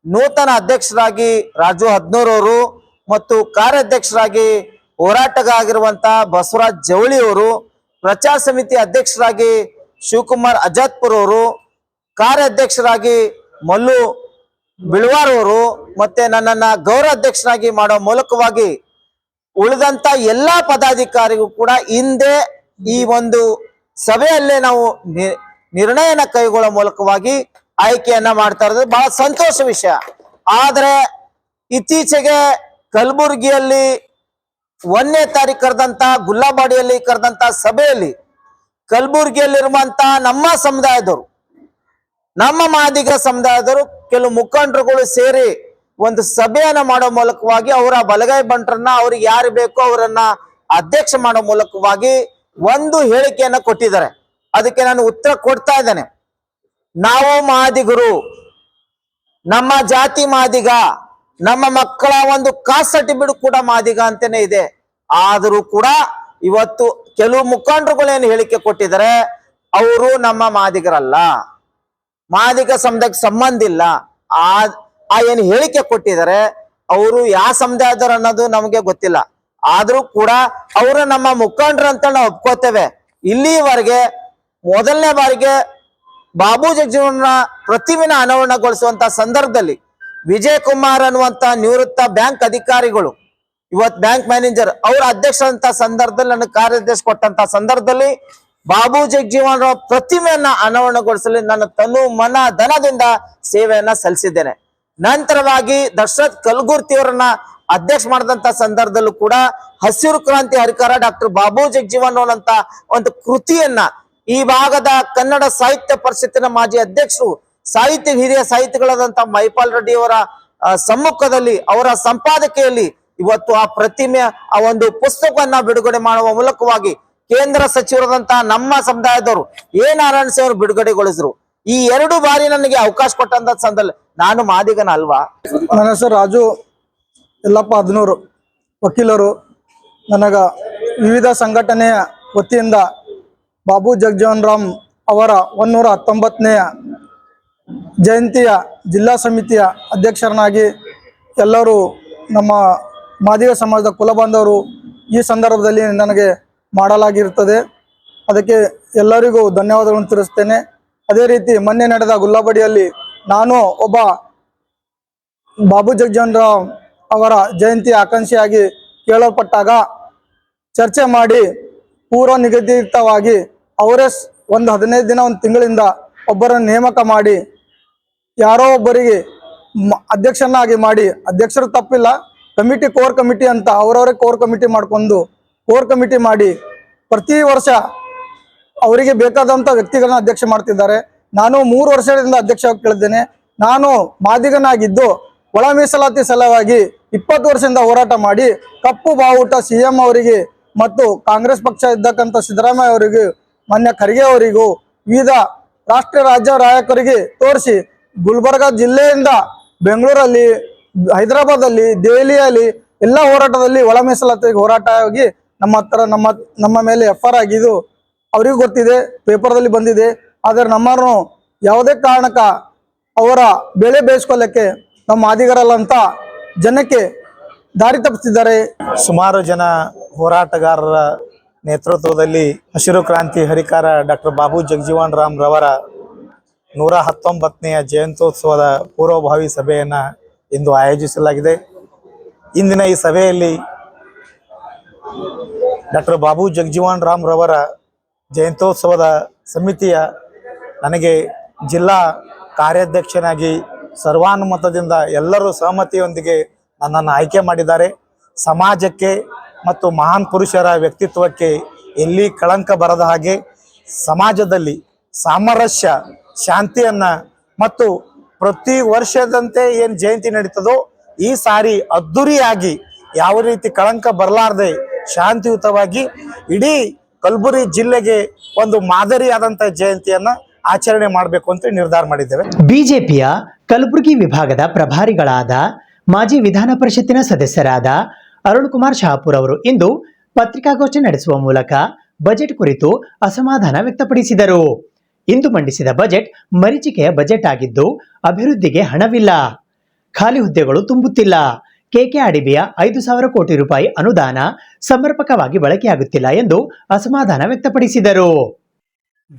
ನೂತನ ಅಧ್ಯಕ್ಷರಾಗಿ ರಾಜು ಹದನೂರ್ ಅವರು ಮತ್ತು ಕಾರ್ಯಾಧ್ಯಕ್ಷರಾಗಿ ಹೋರಾಟಗಾರರಾಗಿರುವಂತ ಬಸವರಾಜ್ ಜವಳಿ ಅವರು, ಪ್ರಚಾರ ಸಮಿತಿ ಅಧ್ಯಕ್ಷರಾಗಿ ಶಿವಕುಮಾರ್ ಅಜಾದ್ಪುರ್ ಅವರು, ಕಾರ್ಯಾಧ್ಯಕ್ಷರಾಗಿ ಮಲ್ಲು ಬಿಳವಾರ್ ಅವರು ಮತ್ತೆ ನನ್ನನ್ನ ಗೌರವಾಧ್ಯಕ್ಷರಾಗಿ ಮಾಡೋ ಮೂಲಕವಾಗಿ ಉಳಿದಂತ ಎಲ್ಲಾ ಪದಾಧಿಕಾರಿಗೂ ಕೂಡ ಹಿಂದೆ ಈ ಒಂದು ಸಭೆಯಲ್ಲೇ ನಾವು ನಿರ್ಣಯನ ಕೈಗೊಳ್ಳೋ ಮೂಲಕವಾಗಿ ಆಯ್ಕೆಯನ್ನ ಮಾಡ್ತಾ ಇರೋದು ಬಹಳ ಸಂತೋಷ ವಿಷಯ. ಆದ್ರೆ ಇತ್ತೀಚೆಗೆ ಕಲಬುರಗಿಯಲ್ಲಿ 1ನೇ ತಾರೀಕು ಕರೆದಂತ ಗುಲ್ಲಾಬಾಡಿಯಲ್ಲಿ ಕರೆದಂತ ಸಭೆಯಲ್ಲಿ ಕಲಬುರಗಿಯಲ್ಲಿರುವಂತ ನಮ್ಮ ಸಮುದಾಯದವರು, ನಮ್ಮ ಮಾದಿಗ ಸಮುದಾಯದವರು ಕೆಲವು ಮುಖಂಡರುಗಳು ಸೇರಿ ಒಂದು ಸಭೆಯನ್ನ ಮಾಡೋ ಮೂಲಕವಾಗಿ ಅವರ ಬಲಗೈ ಬಂಟರನ್ನ ಅವ್ರಿಗೆ ಯಾರು ಬೇಕೋ ಅವರನ್ನ ಅಧ್ಯಕ್ಷ ಮಾಡೋ ಮೂಲಕವಾಗಿ ಒಂದು ಹೇಳಿಕೆಯನ್ನ ಕೊಟ್ಟಿದ್ದಾರೆ. ಅದಕ್ಕೆ ನಾನು ಉತ್ತರ ಕೊಡ್ತಾ ಇದ್ದೇನೆ. ನಾವು ಮಾದಿಗರು, ನಮ್ಮ ಜಾತಿ ಮಾದಿಗ, ನಮ್ಮ ಮಕ್ಕಳ ಒಂದು ಕಾಸ್ಟ್ ಸರ್ಟಿಫಿಕೇಟ್ ಕೂಡ ಮಾದಿಗ ಅಂತಾನೆ ಇದೆ. ಆದರೂ ಕೂಡ ಇವತ್ತು ಕೆಲವು ಮುಖಂಡರುಗಳೇನು ಹೇಳಿಕೆ ಕೊಟ್ಟಿದ್ದಾರೆ, ಅವರು ನಮ್ಮ ಮಾದಿಗರಲ್ಲ, ಮಾದಿಗ ಸಮುದಾಯಕ್ಕೆ ಸಂಬಂಧ ಇಲ್ಲ, ಆ ಏನು ಹೇಳಿಕೆ ಕೊಟ್ಟಿದ್ದಾರೆ ಅವರು ಯಾವ ಸಮುದಾಯದವ್ರು ಅನ್ನೋದು ನಮಗೆ ಗೊತ್ತಿಲ್ಲ. ಆದ್ರೂ ಕೂಡ ಅವರು ನಮ್ಮ ಮುಖಂಡರು ಅಂತ ನಾವು ಒಪ್ಕೋತೇವೆ. ಇಲ್ಲಿವರೆಗೆ ಮೊದಲನೇ ಬಾರಿಗೆ ಬಾಬು ಜಗಜೀವನ ಪ್ರತಿಮೆನ ಅನಾವರಣಗೊಳಿಸುವಂತ ಸಂದರ್ಭದಲ್ಲಿ ವಿಜಯ್ ಕುಮಾರ್ ಅನ್ನುವಂತ ನಿವೃತ್ತ ಬ್ಯಾಂಕ್ ಅಧಿಕಾರಿಗಳು, ಇವತ್ತು ಬ್ಯಾಂಕ್ ಮ್ಯಾನೇಜರ್, ಅವರ ಅಧ್ಯಕ್ಷರಂತ ಸಂದರ್ಭದಲ್ಲಿ ನನಗೆ ಕಾರ್ಯಾದೇಶ ಕೊಟ್ಟಂತ ಸಂದರ್ಭದಲ್ಲಿ ಬಾಬು ಜಗಜೀವನ್ ರಾವ್ ಪ್ರತಿಮೆಯನ್ನ ಅನಾವರಣಗೊಳಿಸಲು ನನ್ನ ತನು ಮನ ಧನದಿಂದ ಸೇವೆಯನ್ನ ಸಲ್ಲಿಸಿದ್ದೇನೆ. ನಂತರವಾಗಿ ದಶರಥ್ ಕಲ್ಗುರ್ತಿಯವರನ್ನ ಅಧ್ಯಕ್ಷ ಮಾಡಿದಂತ ಸಂದರ್ಭದಲ್ಲೂ ಕೂಡ ಹಸಿರು ಕ್ರಾಂತಿ ಹರಿಕಾರ ಡಾಕ್ಟರ್ ಬಾಬು ಜಗಜೀವನ್ ರಾವ್ ಅಂತ ಒಂದು ಕೃತಿಯನ್ನ ಈ ಭಾಗದ ಕನ್ನಡ ಸಾಹಿತ್ಯ ಪರಿಷತ್ತಿನ ಮಾಜಿ ಅಧ್ಯಕ್ಷರು, ಹಿರಿಯ ಸಾಹಿತಿಗಳಾದಂತ ಮೈಪಾಲ್ ರೆಡ್ಡಿ ಅವರ ಸಮ್ಮುಖದಲ್ಲಿ, ಅವರ ಸಂಪಾದಕೀಯಲ್ಲಿ ಇವತ್ತು ಆ ಪ್ರತಿಮೆ, ಆ ಒಂದು ಪುಸ್ತಕವನ್ನ ಬಿಡುಗಡೆ ಮಾಡುವ ಮೂಲಕವಾಗಿ ಕೇಂದ್ರ ಸಚಿವರಾದಂತಹ ನಮ್ಮ ಸಮುದಾಯದವರು ನಾರಾಯಣ ಸಿಂಗ್ ಅವರು ಬಿಡುಗಡೆಗೊಳಿಸಿದ್ರು. ಈ 2 ಬಾರಿ ನನಗೆ ಅವಕಾಶ ಕೊಟ್ಟಂತ ಸಂದರ್ಭದಲ್ಲಿ ನಾನು ಮಾದಿಗನ ಅಲ್ವಾ? ನನ್ನ ಹೆಸರು ರಾಜು ಯಲ್ಲಪ್ಪ ಹದನೂರು, ವಕೀಲರು. ನನಗ ವಿವಿಧ ಸಂಘಟನೆಯ ವತಿಯಿಂದ ಬಾಬು ಜಗಜೀವನ್ ರಾಮ್ ಅವರ 119ನೇ ಜಯಂತಿಯ ಜಿಲ್ಲಾ ಸಮಿತಿಯ ಅಧ್ಯಕ್ಷರನ್ನಾಗಿ ಎಲ್ಲರೂ ನಮ್ಮ ಮಾದಿಗ ಸಮಾಜದ ಕುಲಬಾಂಧವರು ಈ ಸಂದರ್ಭದಲ್ಲಿ ನನಗೆ ಮಾಡಲಾಗಿರುತ್ತದೆ. ಅದಕ್ಕೆ ಎಲ್ಲರಿಗೂ ಧನ್ಯವಾದಗಳನ್ನು ತಿಳಿಸ್ತೇನೆ. ಅದೇ ರೀತಿ ಮೊನ್ನೆ ನಡೆದ ಗುಲ್ಲಾಬಡಿಯಲ್ಲಿ ನಾನು ಒಬ್ಬ ಬಾಬು ಜಗಜೀವನ್ ರಾವ್ ಅವರ ಜಯಂತಿ ಆಕಾಂಕ್ಷಿಯಾಗಿ ಕೇಳಲ್ಪಟ್ಟಾಗ ಚರ್ಚೆ ಮಾಡಿ ಪೂರ್ವ ನಿಗದಿತವಾಗಿ ಅವರೇ ಒಂದು 15 ದಿನ, ಒಂದು ತಿಂಗಳಿಂದ ಒಬ್ಬರನ್ನು ನೇಮಕ ಮಾಡಿ ಯಾರೋ ಒಬ್ಬರಿಗೆ ಅಧ್ಯಕ್ಷನಾಗಿ ಮಾಡಿ, ಅಧ್ಯಕ್ಷರು ತಪ್ಪಿಲ್ಲ, ಕಮಿಟಿ ಕೋರ್ ಕಮಿಟಿ ಅಂತ ಅವರವರೇ ಕೋರ್ ಕಮಿಟಿ ಮಾಡಿಕೊಂಡು ಕೋರ್ ಕಮಿಟಿ ಮಾಡಿ ಪ್ರತಿ ವರ್ಷ ಅವರಿಗೆ ಬೇಕಾದಂಥ ವ್ಯಕ್ತಿಗಳನ್ನ ಅಧ್ಯಕ್ಷ ಮಾಡ್ತಿದ್ದಾರೆ. ನಾನು 3 ವರ್ಷದಿಂದ ಅಧ್ಯಕ್ಷ ಕೇಳಿದ್ದೇನೆ. ನಾನು ಮಾದಿಗನಾಗಿದ್ದು ಒಳ ಮೀಸಲಾತಿ ಸಲುವಾಗಿ 20 ವರ್ಷದಿಂದ ಹೋರಾಟ ಮಾಡಿ ಕಪ್ಪು ಬಾವುಟ CM ಅವರಿಗೆ ಮತ್ತು ಕಾಂಗ್ರೆಸ್ ಪಕ್ಷ ಇದ್ದಕ್ಕಂಥ ಸಿದ್ದರಾಮಯ್ಯ ಅವರಿಗೂ, ಮಾನ್ಯ ಖರ್ಗೆ ಅವರಿಗೂ, ವಿವಿಧ ರಾಷ್ಟ್ರೀಯ ರಾಜ್ಯ ನಾಯಕರಿಗೆ ತೋರಿಸಿ ಗುಲ್ಬರ್ಗ ಜಿಲ್ಲೆಯಿಂದ ಬೆಂಗಳೂರಲ್ಲಿ, ಹೈದರಾಬಾದಲ್ಲಿ, ದೆಹಲಿಯಲ್ಲಿ ಎಲ್ಲ ಹೋರಾಟದಲ್ಲಿ ಒಳ ಮೀಸಲಾತಿಗೆ ಹೋರಾಟ ಆಗಿ ನಮ್ಮ ಮೇಲೆ FR ಆಗಿದ್ದು ಅವರಿಗೂ ಗೊತ್ತಿದೆ, ಪೇಪರ್ದಲ್ಲಿ ಬಂದಿದೆ. ಆದರೆ ನಮ್ಮನ್ನು ಯಾವುದೇ ಕಾರಣಕ್ಕ ಅವರ ಬೆಳೆ ಬೇಯಿಸ್ಕೊಳ್ಳಕ್ಕೆ ನಮ್ಮ ಮಾದಿಗರಲ್ಲಂತ ಜನಕ್ಕೆ ದಾರಿ ತಪ್ಪಿಸಿದ್ದಾರೆ. ಸುಮಾರು ಜನ ಹೋರಾಟಗಾರರ ನೇತೃತ್ವದಲ್ಲಿ ಹಸಿರು ಕ್ರಾಂತಿ ಹರಿಕಾರ ಡಾಕ್ಟರ್ ಬಾಬು ಜಗಜೀವನ್ ರಾಮ್ ರವರ 119ನೇ ಜಯಂತ್ಯೋತ್ಸವದ ಪೂರ್ವಭಾವಿ ಸಭೆಯನ್ನು ಇಂದು ಆಯೋಜಿಸಲಾಗಿದೆ. ಇಂದಿನ ಈ ಸಭೆಯಲ್ಲಿ ಡಾಕ್ಟರ್ ಬಾಬು ಜಗಜೀವನ್ ರಾಮ್ ರವರ ಜಯಂತ್ಯೋತ್ಸವದ ಸಮಿತಿಯ ನನಗೆ ಜಿಲ್ಲಾ ಕಾರ್ಯಾಧ್ಯಕ್ಷನಾಗಿ ಸರ್ವಾನುಮತದಿಂದ ಎಲ್ಲರೂ ಸಹಮತಿಯೊಂದಿಗೆ ನನ್ನನ್ನು ಆಯ್ಕೆ ಮಾಡಿದ್ದಾರೆ. ಸಮಾಜಕ್ಕೆ ಮತ್ತು ಮಹಾನ್ ಪುರುಷರ ವ್ಯಕ್ತಿತ್ವಕ್ಕೆ ಎಲ್ಲಿ ಕಳಂಕ ಬರದ ಹಾಗೆ ಸಮಾಜದಲ್ಲಿ ಸಾಮರಸ್ಯ, ಶಾಂತಿಯನ್ನು ಮತ್ತು ಪ್ರತಿ ವರ್ಷದಂತೆ ಏನು ಜಯಂತಿ ನಡೀತದೋ ಈ ಸಾರಿ ಅದ್ದೂರಿಯಾಗಿ ಯಾವ ರೀತಿ ಕಳಂಕ ಬರಲಾರದೆ ಶಾಂತಿಯುತವಾಗಿ ಇಡೀ ಕಲಬುರಗಿ ಜಿಲ್ಲೆಗೆ ಒಂದು ಮಾದರಿಯಾದಂಥ ಜಯಂತಿಯನ್ನು ಆಚರಣೆ ಮಾಡಬೇಕು ಅಂತ ನಿರ್ಧಾರ ಮಾಡಿದ್ದೇವೆ. ಬಿಜೆಪಿಯ ಕಲಬುರಗಿ ವಿಭಾಗದ ಪ್ರಭಾರಿಗಳಾದ ಮಾಜಿ ವಿಧಾನ ಪರಿಷತ್ತಿನ ಸದಸ್ಯರಾದ ಅರುಣ್ ಕುಮಾರ್ ಶಹಾಪುರ್ ಅವರು ಇಂದು ಪತ್ರಿಕಾಗೋಷ್ಠಿ ನಡೆಸುವ ಮೂಲಕ ಬಜೆಟ್ ಕುರಿತು ಅಸಮಾಧಾನ ವ್ಯಕ್ತಪಡಿಸಿದರು. ಇಂದು ಮಂಡಿಸಿದ ಬಜೆಟ್ ಮರೀಚಿಕೆಯ ಬಜೆಟ್ ಆಗಿದ್ದು ಅಭಿವೃದ್ಧಿಗೆ ಹಣವಿಲ್ಲ, ಖಾಲಿ ಹುದ್ದೆಗಳು ತುಂಬುತ್ತಿಲ್ಲ, KKRDBಯ 5,000 ಕೋಟಿ ರೂಪಾಯಿ ಅನುದಾನ ಸಮರ್ಪಕವಾಗಿ ಬಳಕೆಯಾಗುತ್ತಿಲ್ಲ ಎಂದು ಅಸಮಾಧಾನ ವ್ಯಕ್ತಪಡಿಸಿದರು.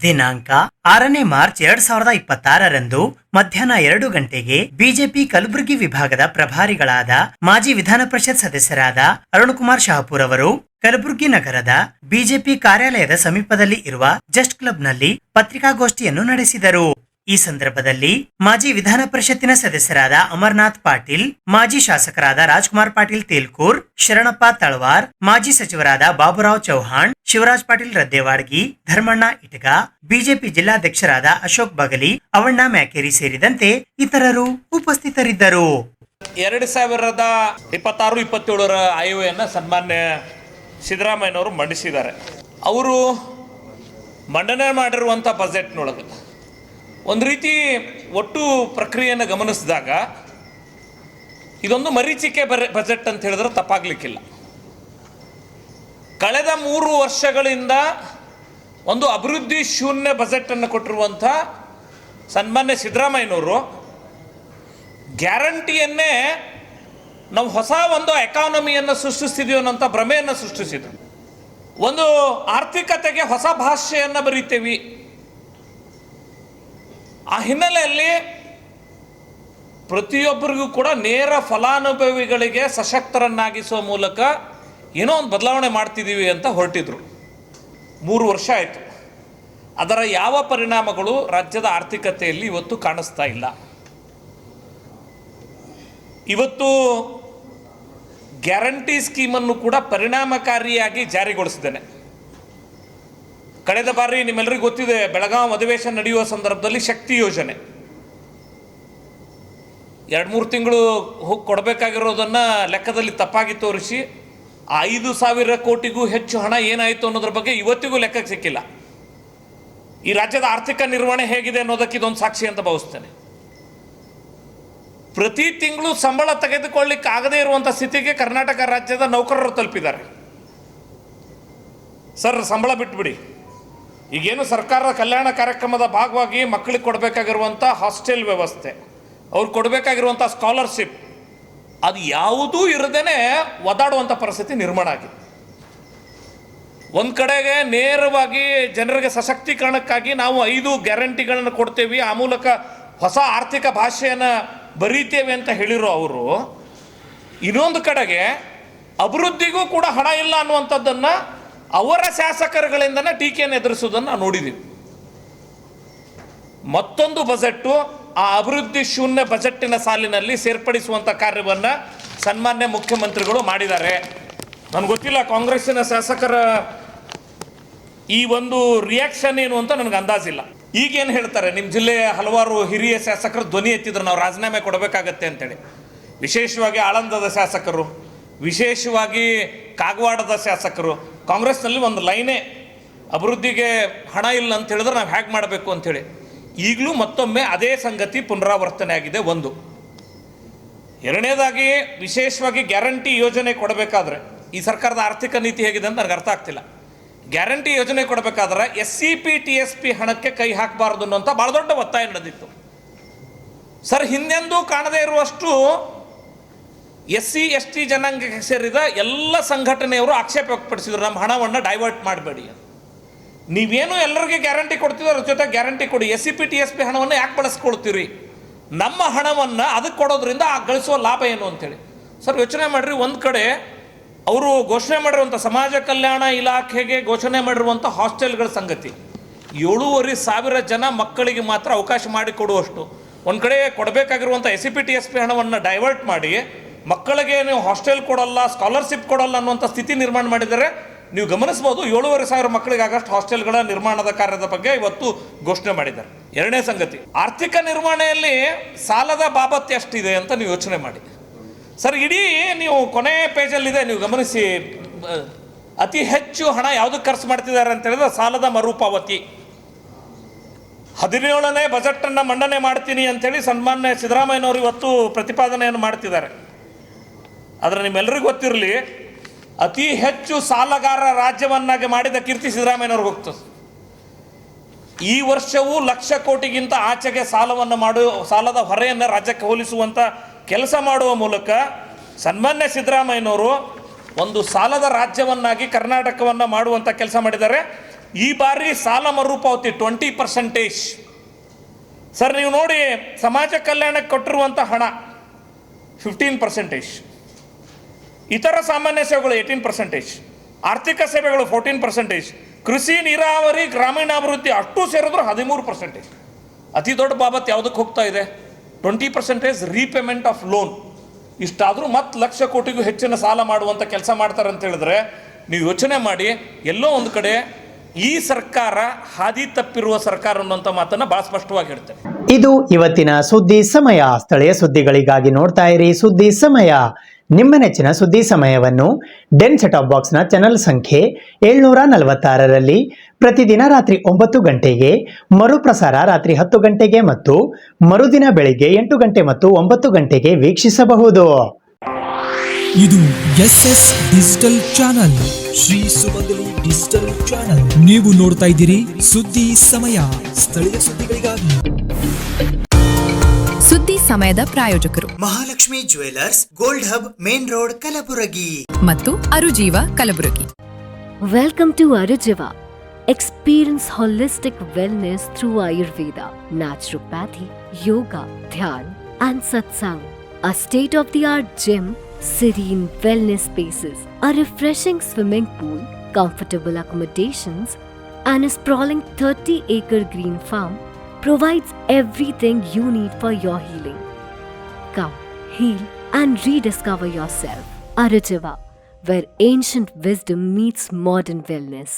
ದಿನಾಂಕ 6ನೇ ಮಾರ್ಚ್ 2026ರಂದು ಮಧ್ಯಾಹ್ನ 2 ಗಂಟೆಗೆ ಬಿಜೆಪಿ ಕಲಬುರಗಿ ವಿಭಾಗದ ಪ್ರಭಾರಿಗಳಾದ ಮಾಜಿ ವಿಧಾನ ಪರಿಷತ್ ಸದಸ್ಯರಾದ ಅರುಣ್ ಕುಮಾರ್ ಶಹಾಪುರ್ ಅವರು ಕಲಬುರಗಿ ನಗರದ ಬಿಜೆಪಿ ಕಾರ್ಯಾಲಯದ ಸಮೀಪದಲ್ಲಿ ಇರುವ ಜಸ್ಟ್ ಕ್ಲಬ್ನಲ್ಲಿ ಪತ್ರಿಕಾಗೋಷ್ಠಿಯನ್ನು ನಡೆಸಿದರು. ಈ ಸಂದರ್ಭದಲ್ಲಿ ಮಾಜಿ ವಿಧಾನ ಪರಿಷತ್ತಿನ ಸದಸ್ಯರಾದ ಅಮರನಾಥ್ ಪಾಟೀಲ್, ಮಾಜಿ ಶಾಸಕರಾದ ರಾಜ್ಕುಮಾರ್ ಪಾಟೀಲ್ ತೇಲ್ಕೂರ್, ಶರಣಪ್ಪ ತಳವಾರ್, ಮಾಜಿ ಸಚಿವರಾದ ಬಾಬುರಾವ್ ಚೌಹಾಣ್, ಶಿವರಾಜ್ ಪಾಟೀಲ್ ರದ್ದೇವಾಡ್ಗಿ, ಧರ್ಮಣ್ಣ ಇಟಗ, ಬಿಜೆಪಿ ಜಿಲ್ಲಾಧ್ಯಕ್ಷರಾದ ಅಶೋಕ್ ಬಗಲಿ, ಅವಣ್ಣ ಮ್ಯಾಕೇರಿ ಸೇರಿದಂತೆ ಇತರರು ಉಪಸ್ಥಿತರಿದ್ದರು. 2026-27ರ ಆಯವ್ಯಯನ್ನು ಸನ್ಮಾನ್ಯ ಸಿದ್ದರಾಮಯ್ಯನವರು ಮಂಡಿಸಿದ್ದಾರೆ. ಅವರು ಮಂಡನೆ ಮಾಡಿರುವಂಥ ಬಜೆಟ್ನೊಳಗೆ ಒಂದು ರೀತಿ ಒಟ್ಟು ಪ್ರಕ್ರಿಯೆಯನ್ನು ಗಮನಿಸಿದಾಗ ಇದೊಂದು ಮರೀಚಿಕೆ ಬಜೆಟ್ ಅಂತ ಹೇಳಿದ್ರೆ ತಪ್ಪಾಗಲಿಕ್ಕಿಲ್ಲ. ಕಳೆದ 3 ವರ್ಷಗಳಿಂದ ಒಂದು ಅಭಿವೃದ್ಧಿ ಶೂನ್ಯ ಬಜೆಟನ್ನು ಕೊಟ್ಟಿರುವಂಥ ಸನ್ಮಾನ್ಯ ಸಿದ್ದರಾಮಯ್ಯನವರು ಗ್ಯಾರಂಟಿಯನ್ನೇ ನಾವು ಹೊಸ ಒಂದು ಎಕಾನಮಿಯನ್ನು ಸೃಷ್ಟಿಸ್ತಿದೀವಿ ಅನ್ನೋಂಥ ಭ್ರಮೆಯನ್ನು ಸೃಷ್ಟಿಸಿದ್ರು. ಒಂದು ಆರ್ಥಿಕತೆಗೆ ಹೊಸ ಭಾಷೆಯನ್ನು ಬರೀತೇವೆ. ಆ ಹಿನ್ನೆಲೆಯಲ್ಲಿ ಪ್ರತಿಯೊಬ್ಬರಿಗೂ ಕೂಡ ನೇರ ಫಲಾನುಭವಿಗಳಿಗೆ ಸಶಕ್ತರನ್ನಾಗಿಸುವ ಮೂಲಕ ಏನೋ ಒಂದು ಬದಲಾವಣೆ ಮಾಡ್ತಿದ್ದೀವಿ ಅಂತ ಹೊರಟಿದ್ರು. 3 ವರ್ಷ ಆಯಿತು. ಅದರ ಯಾವ ಪರಿಣಾಮಗಳು ರಾಜ್ಯದ ಆರ್ಥಿಕತೆಯಲ್ಲಿ ಇವತ್ತು ಕಾಣಿಸ್ತಾ ಇಲ್ಲ. ಇವತ್ತು ಗ್ಯಾರಂಟಿ ಸ್ಕೀಮನ್ನು ಕೂಡ ಪರಿಣಾಮಕಾರಿಯಾಗಿ ಜಾರಿಗೊಳಿಸಿದ್ದೇನೆ. ಕಳೆದ ಬಾರಿ ನಿಮ್ಮೆಲ್ಲರಿಗೂ ಗೊತ್ತಿದೆ, ಬೆಳಗಾವಿ ಅಧಿವೇಶನ ನಡೆಯುವ ಸಂದರ್ಭದಲ್ಲಿ ಶಕ್ತಿ ಯೋಜನೆ 2-3 ತಿಂಗಳು ಹೋಗಿ ಕೊಡಬೇಕಾಗಿರೋದನ್ನು ಲೆಕ್ಕದಲ್ಲಿ ತಪ್ಪಾಗಿ ತೋರಿಸಿ 5,000 ಕೋಟಿಗೂ ಹೆಚ್ಚು ಹಣ ಏನಾಯಿತು ಅನ್ನೋದ್ರ ಬಗ್ಗೆ ಇವತ್ತಿಗೂ ಲೆಕ್ಕಕ್ಕೆ ಸಿಕ್ಕಿಲ್ಲ. ಈ ರಾಜ್ಯದ ಆರ್ಥಿಕ ನಿರ್ವಹಣೆ ಹೇಗಿದೆ ಅನ್ನೋದಕ್ಕೆ ಇದೊಂದು ಸಾಕ್ಷಿ ಅಂತ ಭಾವಿಸ್ತೇನೆ. ಪ್ರತಿ ತಿಂಗಳು ಸಂಬಳ ತೆಗೆದುಕೊಳ್ಳಿಕ್ಕೆ ಆಗದೇ ಇರುವಂಥ ಸ್ಥಿತಿಗೆ ಕರ್ನಾಟಕ ರಾಜ್ಯದ ನೌಕರರು ತಲುಪಿದ್ದಾರೆ. ಸರ್, ಸಂಬಳ ಬಿಟ್ಬಿಡಿ, ಈಗೇನು ಸರ್ಕಾರದ ಕಲ್ಯಾಣ ಕಾರ್ಯಕ್ರಮದ ಭಾಗವಾಗಿ ಮಕ್ಕಳಿಗೆ ಕೊಡಬೇಕಾಗಿರುವಂಥ ಹಾಸ್ಟೆಲ್ ವ್ಯವಸ್ಥೆ, ಅವ್ರು ಕೊಡಬೇಕಾಗಿರುವಂಥ ಸ್ಕಾಲರ್ಶಿಪ್, ಅದು ಯಾವುದೂ ಇರದೇನೆ ಒದಾಡುವಂಥ ಪರಿಸ್ಥಿತಿ ನಿರ್ಮಾಣ ಆಗಿದೆ. ಒಂದು ಕಡೆಗೆ ನೇರವಾಗಿ ಜನರಿಗೆ ಸಶಕ್ತೀಕರಣಕ್ಕಾಗಿ ನಾವು 5 ಗ್ಯಾರಂಟಿಗಳನ್ನು ಕೊಡ್ತೇವೆ, ಆ ಮೂಲಕ ಹೊಸ ಆರ್ಥಿಕ ಭಾಷೆಯನ್ನು ಬರೀತೇವೆ ಅಂತ ಹೇಳಿರೋ ಅವರು, ಇನ್ನೊಂದು ಕಡೆಗೆ ಅಭಿವೃದ್ಧಿಗೂ ಕೂಡ ಹಣ ಇಲ್ಲ ಅನ್ನುವಂಥದ್ದನ್ನು ಅವರ ಶಾಸಕರುಗಳಿಂದನೇ ಟೀಕೆಯನ್ನು ಎದುರಿಸೋದನ್ನು ನಾವು ನೋಡಿದ್ದೀವಿ. ಮತ್ತೊಂದು ಬಜೆಟ್ಟು ಆ ಅಭಿವೃದ್ಧಿ ಶೂನ್ಯ ಬಜೆಟ್ಟಿನ ಸಾಲಿನಲ್ಲಿ ಸೇರ್ಪಡಿಸುವಂಥ ಕಾರ್ಯವನ್ನು ಸನ್ಮಾನ್ಯ ಮುಖ್ಯಮಂತ್ರಿಗಳು ಮಾಡಿದ್ದಾರೆ. ನನಗೆ ಗೊತ್ತಿಲ್ಲ ಕಾಂಗ್ರೆಸ್ಸಿನ ಶಾಸಕರ ಈ ಒಂದು ರಿಯಾಕ್ಷನ್ ಏನು ಅಂತ ನನಗೆ ಅಂದಾಜಿಲ್ಲ. ಈಗೇನು ಹೇಳ್ತಾರೆ, ನಿಮ್ಮ ಜಿಲ್ಲೆಯ ಹಲವಾರು ಹಿರಿಯ ಶಾಸಕರು ಧ್ವನಿ ಎತ್ತಿದ್ರು ನಾವು ರಾಜೀನಾಮೆ ಕೊಡಬೇಕಾಗತ್ತೆ ಅಂತೇಳಿ. ವಿಶೇಷವಾಗಿ ಆಳಂದದ ಶಾಸಕರು, ವಿಶೇಷವಾಗಿ ಕಾಗವಾಡದ ಶಾಸಕರು, ಕಾಂಗ್ರೆಸ್ನಲ್ಲಿ ಒಂದು ಲೈನೇ ಅಭಿವೃದ್ಧಿಗೆ ಹಣ ಇಲ್ಲ ಅಂತ ಹೇಳಿದ್ರೆ ನಾವು ಹೇಗೆ ಮಾಡಬೇಕು ಅಂಥೇಳಿ. ಈಗಲೂ ಮತ್ತೊಮ್ಮೆ ಅದೇ ಸಂಗತಿ ಪುನರಾವರ್ತನೆ ಆಗಿದೆ. ಒಂದು. ಎರಡನೇದಾಗಿ ವಿಶೇಷವಾಗಿ ಗ್ಯಾರಂಟಿ ಯೋಜನೆ ಕೊಡಬೇಕಾದ್ರೆ ಈ ಸರ್ಕಾರದ ಆರ್ಥಿಕ ನೀತಿ ಹೇಗಿದೆ ಅಂತ ನನಗೆ ಅರ್ಥ ಆಗ್ತಿಲ್ಲ. ಗ್ಯಾರಂಟಿ ಯೋಜನೆ ಕೊಡಬೇಕಾದ್ರೆ SCP TSP ಹಣಕ್ಕೆ ಕೈ ಹಾಕಬಾರ್ದು ಅನ್ನೋಂಥ ಭಾಳ ದೊಡ್ಡ ಒತ್ತಾಯ ನಡೆದಿತ್ತು. ಸರ್, ಹಿಂದೆಂದೂ ಕಾಣದೇ ಇರುವಷ್ಟು SC ST ಜನಾಂಗಕ್ಕೆ ಸೇರಿದ ಎಲ್ಲ ಸಂಘಟನೆಯವರು ಆಕ್ಷೇಪ ವ್ಯಕ್ತಪಡಿಸಿದ್ರು, ನಮ್ಮ ಹಣವನ್ನು ಡೈವರ್ಟ್ ಮಾಡಬೇಡಿ. ನೀವೇನು ಎಲ್ಲರಿಗೆ ಗ್ಯಾರಂಟಿ ಕೊಡ್ತೀವಿ, ಅದ್ರ ಜೊತೆ ಗ್ಯಾರಂಟಿ ಕೊಡಿ. SCP TSP ಹಣವನ್ನು ಯಾಕೆ ಬಳಸ್ಕೊಳ್ತೀರಿ? ನಮ್ಮ ಹಣವನ್ನು ಅದಕ್ಕೆ ಕೊಡೋದ್ರಿಂದ ಗಳಿಸುವ ಲಾಭ ಏನು ಅಂತೇಳಿ. ಸರ್, ಯೋಚನೆ ಮಾಡಿರಿ, ಒಂದು ಕಡೆ ಅವರು ಘೋಷಣೆ ಮಾಡಿರುವಂಥ ಸಮಾಜ ಕಲ್ಯಾಣ ಇಲಾಖೆಗೆ ಘೋಷಣೆ ಮಾಡಿರುವಂಥ ಹಾಸ್ಟೆಲ್ಗಳ ಸಂಗತಿ 7,500 ಜನ ಮಕ್ಕಳಿಗೆ ಮಾತ್ರ ಅವಕಾಶ ಮಾಡಿಕೊಡುವಷ್ಟು. ಒಂದು ಕಡೆ ಕೊಡಬೇಕಾಗಿರುವಂಥ SCP TSP ಹಣವನ್ನು ಡೈವರ್ಟ್ ಮಾಡಿ ಮಕ್ಕಳಿಗೆ ನೀವು ಹಾಸ್ಟೆಲ್ ಕೊಡಲ್ಲ, ಸ್ಕಾಲರ್ಶಿಪ್ ಕೊಡಲ್ಲ ಅನ್ನುವಂಥ ಸ್ಥಿತಿ ನಿರ್ಮಾಣ ಮಾಡಿದರೆ ನೀವು ಗಮನಿಸ್ಬೋದು. 7,500 ಮಕ್ಕಳಿಗೆ ಆಗಷ್ಟು ಹಾಸ್ಟೆಲ್ಗಳ ನಿರ್ಮಾಣದ ಕಾರ್ಯದ ಬಗ್ಗೆ ಇವತ್ತು ಘೋಷಣೆ ಮಾಡಿದ್ದಾರೆ. ಎರಡನೇ ಸಂಗತಿ, ಆರ್ಥಿಕ ನಿರ್ವಹಣೆಯಲ್ಲಿ ಸಾಲದ ಬಾಬತ್ತು ಎಷ್ಟಿದೆ ಅಂತ ನೀವು ಯೋಚನೆ ಮಾಡಿ. ಸರ್, ಇಡೀ ನೀವು ಕೊನೆ ಪೇಜಲ್ಲಿದೆ, ನೀವು ಗಮನಿಸಿ, ಅತಿ ಹೆಚ್ಚು ಹಣ ಯಾವುದಕ್ಕೆ ಖರ್ಚು ಮಾಡ್ತಿದ್ದಾರೆ ಅಂತ ಹೇಳಿದ್ರೆ ಸಾಲದ ಮರುಪಾವತಿ. 17ನೇ ಬಜೆಟನ್ನು ಮಂಡನೆ ಮಾಡ್ತೀನಿ ಅಂತೇಳಿ ಸನ್ಮಾನ್ಯ ಸಿದ್ದರಾಮಯ್ಯನವರು ಇವತ್ತು ಪ್ರತಿಪಾದನೆಯನ್ನು ಮಾಡ್ತಿದ್ದಾರೆ. ಆದರೆ ನಿಮ್ಮೆಲ್ಲರಿಗೂ ಗೊತ್ತಿರಲಿ, ಅತಿ ಹೆಚ್ಚು ಸಾಲಗಾರ ರಾಜ್ಯವನ್ನಾಗಿ ಮಾಡಿದ ಕೀರ್ತಿ ಸಿದ್ದರಾಮಯ್ಯನವ್ರಿಗೆ ಹೋಗ್ತದೆ. ಈ ವರ್ಷವೂ 1,00,000 ಕೋಟಿಗಿಂತ ಆಚೆಗೆ ಸಾಲದ ಹೊರೆಯನ್ನು ರಾಜ್ಯಕ್ಕೆ ಹೋಲಿಸುವಂಥ ಕೆಲಸ ಮಾಡುವ ಮೂಲಕ ಸನ್ಮಾನ್ಯ ಸಿದ್ದರಾಮಯ್ಯನವರು ಒಂದು ಸಾಲದ ರಾಜ್ಯವನ್ನಾಗಿ ಕರ್ನಾಟಕವನ್ನು ಮಾಡುವಂಥ ಕೆಲಸ ಮಾಡಿದ್ದಾರೆ. ಈ ಬಾರಿ ಸಾಲ ಮರುಪಾವತಿ 20%. ಸರ್, ನೀವು ನೋಡಿ, ಸಮಾಜ ಕಲ್ಯಾಣಕ್ಕೆ ಕೊಟ್ಟಿರುವಂಥ ಹಣ 15%, ಇತರ ಸಾಮಾನ್ಯ ಸೇವೆಗಳು 18%, ಆರ್ಥಿಕ ಸೇವೆಗಳು 14%, ಕೃಷಿ ನೀರಾವರಿ ಗ್ರಾಮೀಣಾಭಿವೃದ್ಧಿ ಅಷ್ಟು ಸೇರಿದ್ರು 13%. ಅತಿ ದೊಡ್ಡ ಬಾಬತ್ತು ಯಾವುದಕ್ಕೆ ಹೋಗ್ತಾ ಇದೆ? 20% ರೀಪೇಮೆಂಟ್ ಆಫ್ ಲೋನ್. ಇಷ್ಟಾದರೂ ಮತ್ತೆ 1,00,000 ಕೋಟಿಗೂ ಹೆಚ್ಚಿನ ಸಾಲ ಮಾಡುವಂಥ ಕೆಲಸ ಮಾಡ್ತಾರೆ ಅಂತ ಹೇಳಿದ್ರೆ ನೀವು ಯೋಚನೆ ಮಾಡಿ, ಎಲ್ಲೋ ಒಂದು ಕಡೆ ಈ ಸರ್ಕಾರ ಹಾದಿ ತಪ್ಪಿರುವ ಸರ್ಕಾರ ಅನ್ನುವಂಥ ಮಾತನ್ನು ಭಾಳ ಸ್ಪಷ್ಟವಾಗಿ ಹೇಳ್ತೇನೆ. ಇದು ಇವತ್ತಿನ ಸುದ್ದಿ ಸಮಯ. ಸ್ಥಳೀಯ ಸುದ್ದಿಗಳಿಗಾಗಿ ನೋಡ್ತಾ ಇರಿ ಸುದ್ದಿ ಸಮಯ. ನಿಮ್ಮ ನೆಚ್ಚಿನ ಸುದ್ದಿ ಸಮಯವನ್ನು ಡೆನ್ ಸೆಟಾಪ್ ಬಾಕ್ಸ್ನ ಚಾನೆಲ್ ಸಂಖ್ಯೆ 746ರಲ್ಲಿ ಪ್ರತಿದಿನ ರಾತ್ರಿ 9 ಗಂಟೆಗೆ, ಮರುಪ್ರಸಾರ ರಾತ್ರಿ 10 ಗಂಟೆಗೆ ಮತ್ತು ಮರುದಿನ ಬೆಳಿಗ್ಗೆ 8 ಗಂಟೆ ಮತ್ತು 9 ಗಂಟೆಗೆ ವೀಕ್ಷಿಸಬಹುದು. ಇದು SS ಡಿಜಿಟಲ್ ಚಾನಲ್, ಶ್ರೀ ಸುಮಂಗಲಿ ಡಿಜಿಟಲ್ ಚಾನಲ್. ನೀವು ನೋಡ್ತಾ ಇದ್ದೀರಿ ಸುದ್ದಿ ಸಮಯ, ಸ್ಥಳೀಯ ಸುದ್ದಿಗಳಿಗಾಗಿ. ಸುದ್ದಿ ಸಮಯದ ಪ್ರಾಯೋಜಕರು Mahalakshmi jewellers, gold hub, main road, Kalaburagi ಮತ್ತು ಅರುಜೀವ Kalaburagi. Welcome to Arujiva. Experience holistic wellness through Ayurveda, naturopathy, yoga, dhyan, and satsang. A state-of-the-art gym, serene wellness spaces, a refreshing swimming pool, comfortable accommodations, and a sprawling 30-acre green farm provides everything you need for your healing. Come, heal, and rediscover yourself. Arujiva, where ancient wisdom meets modern wellness.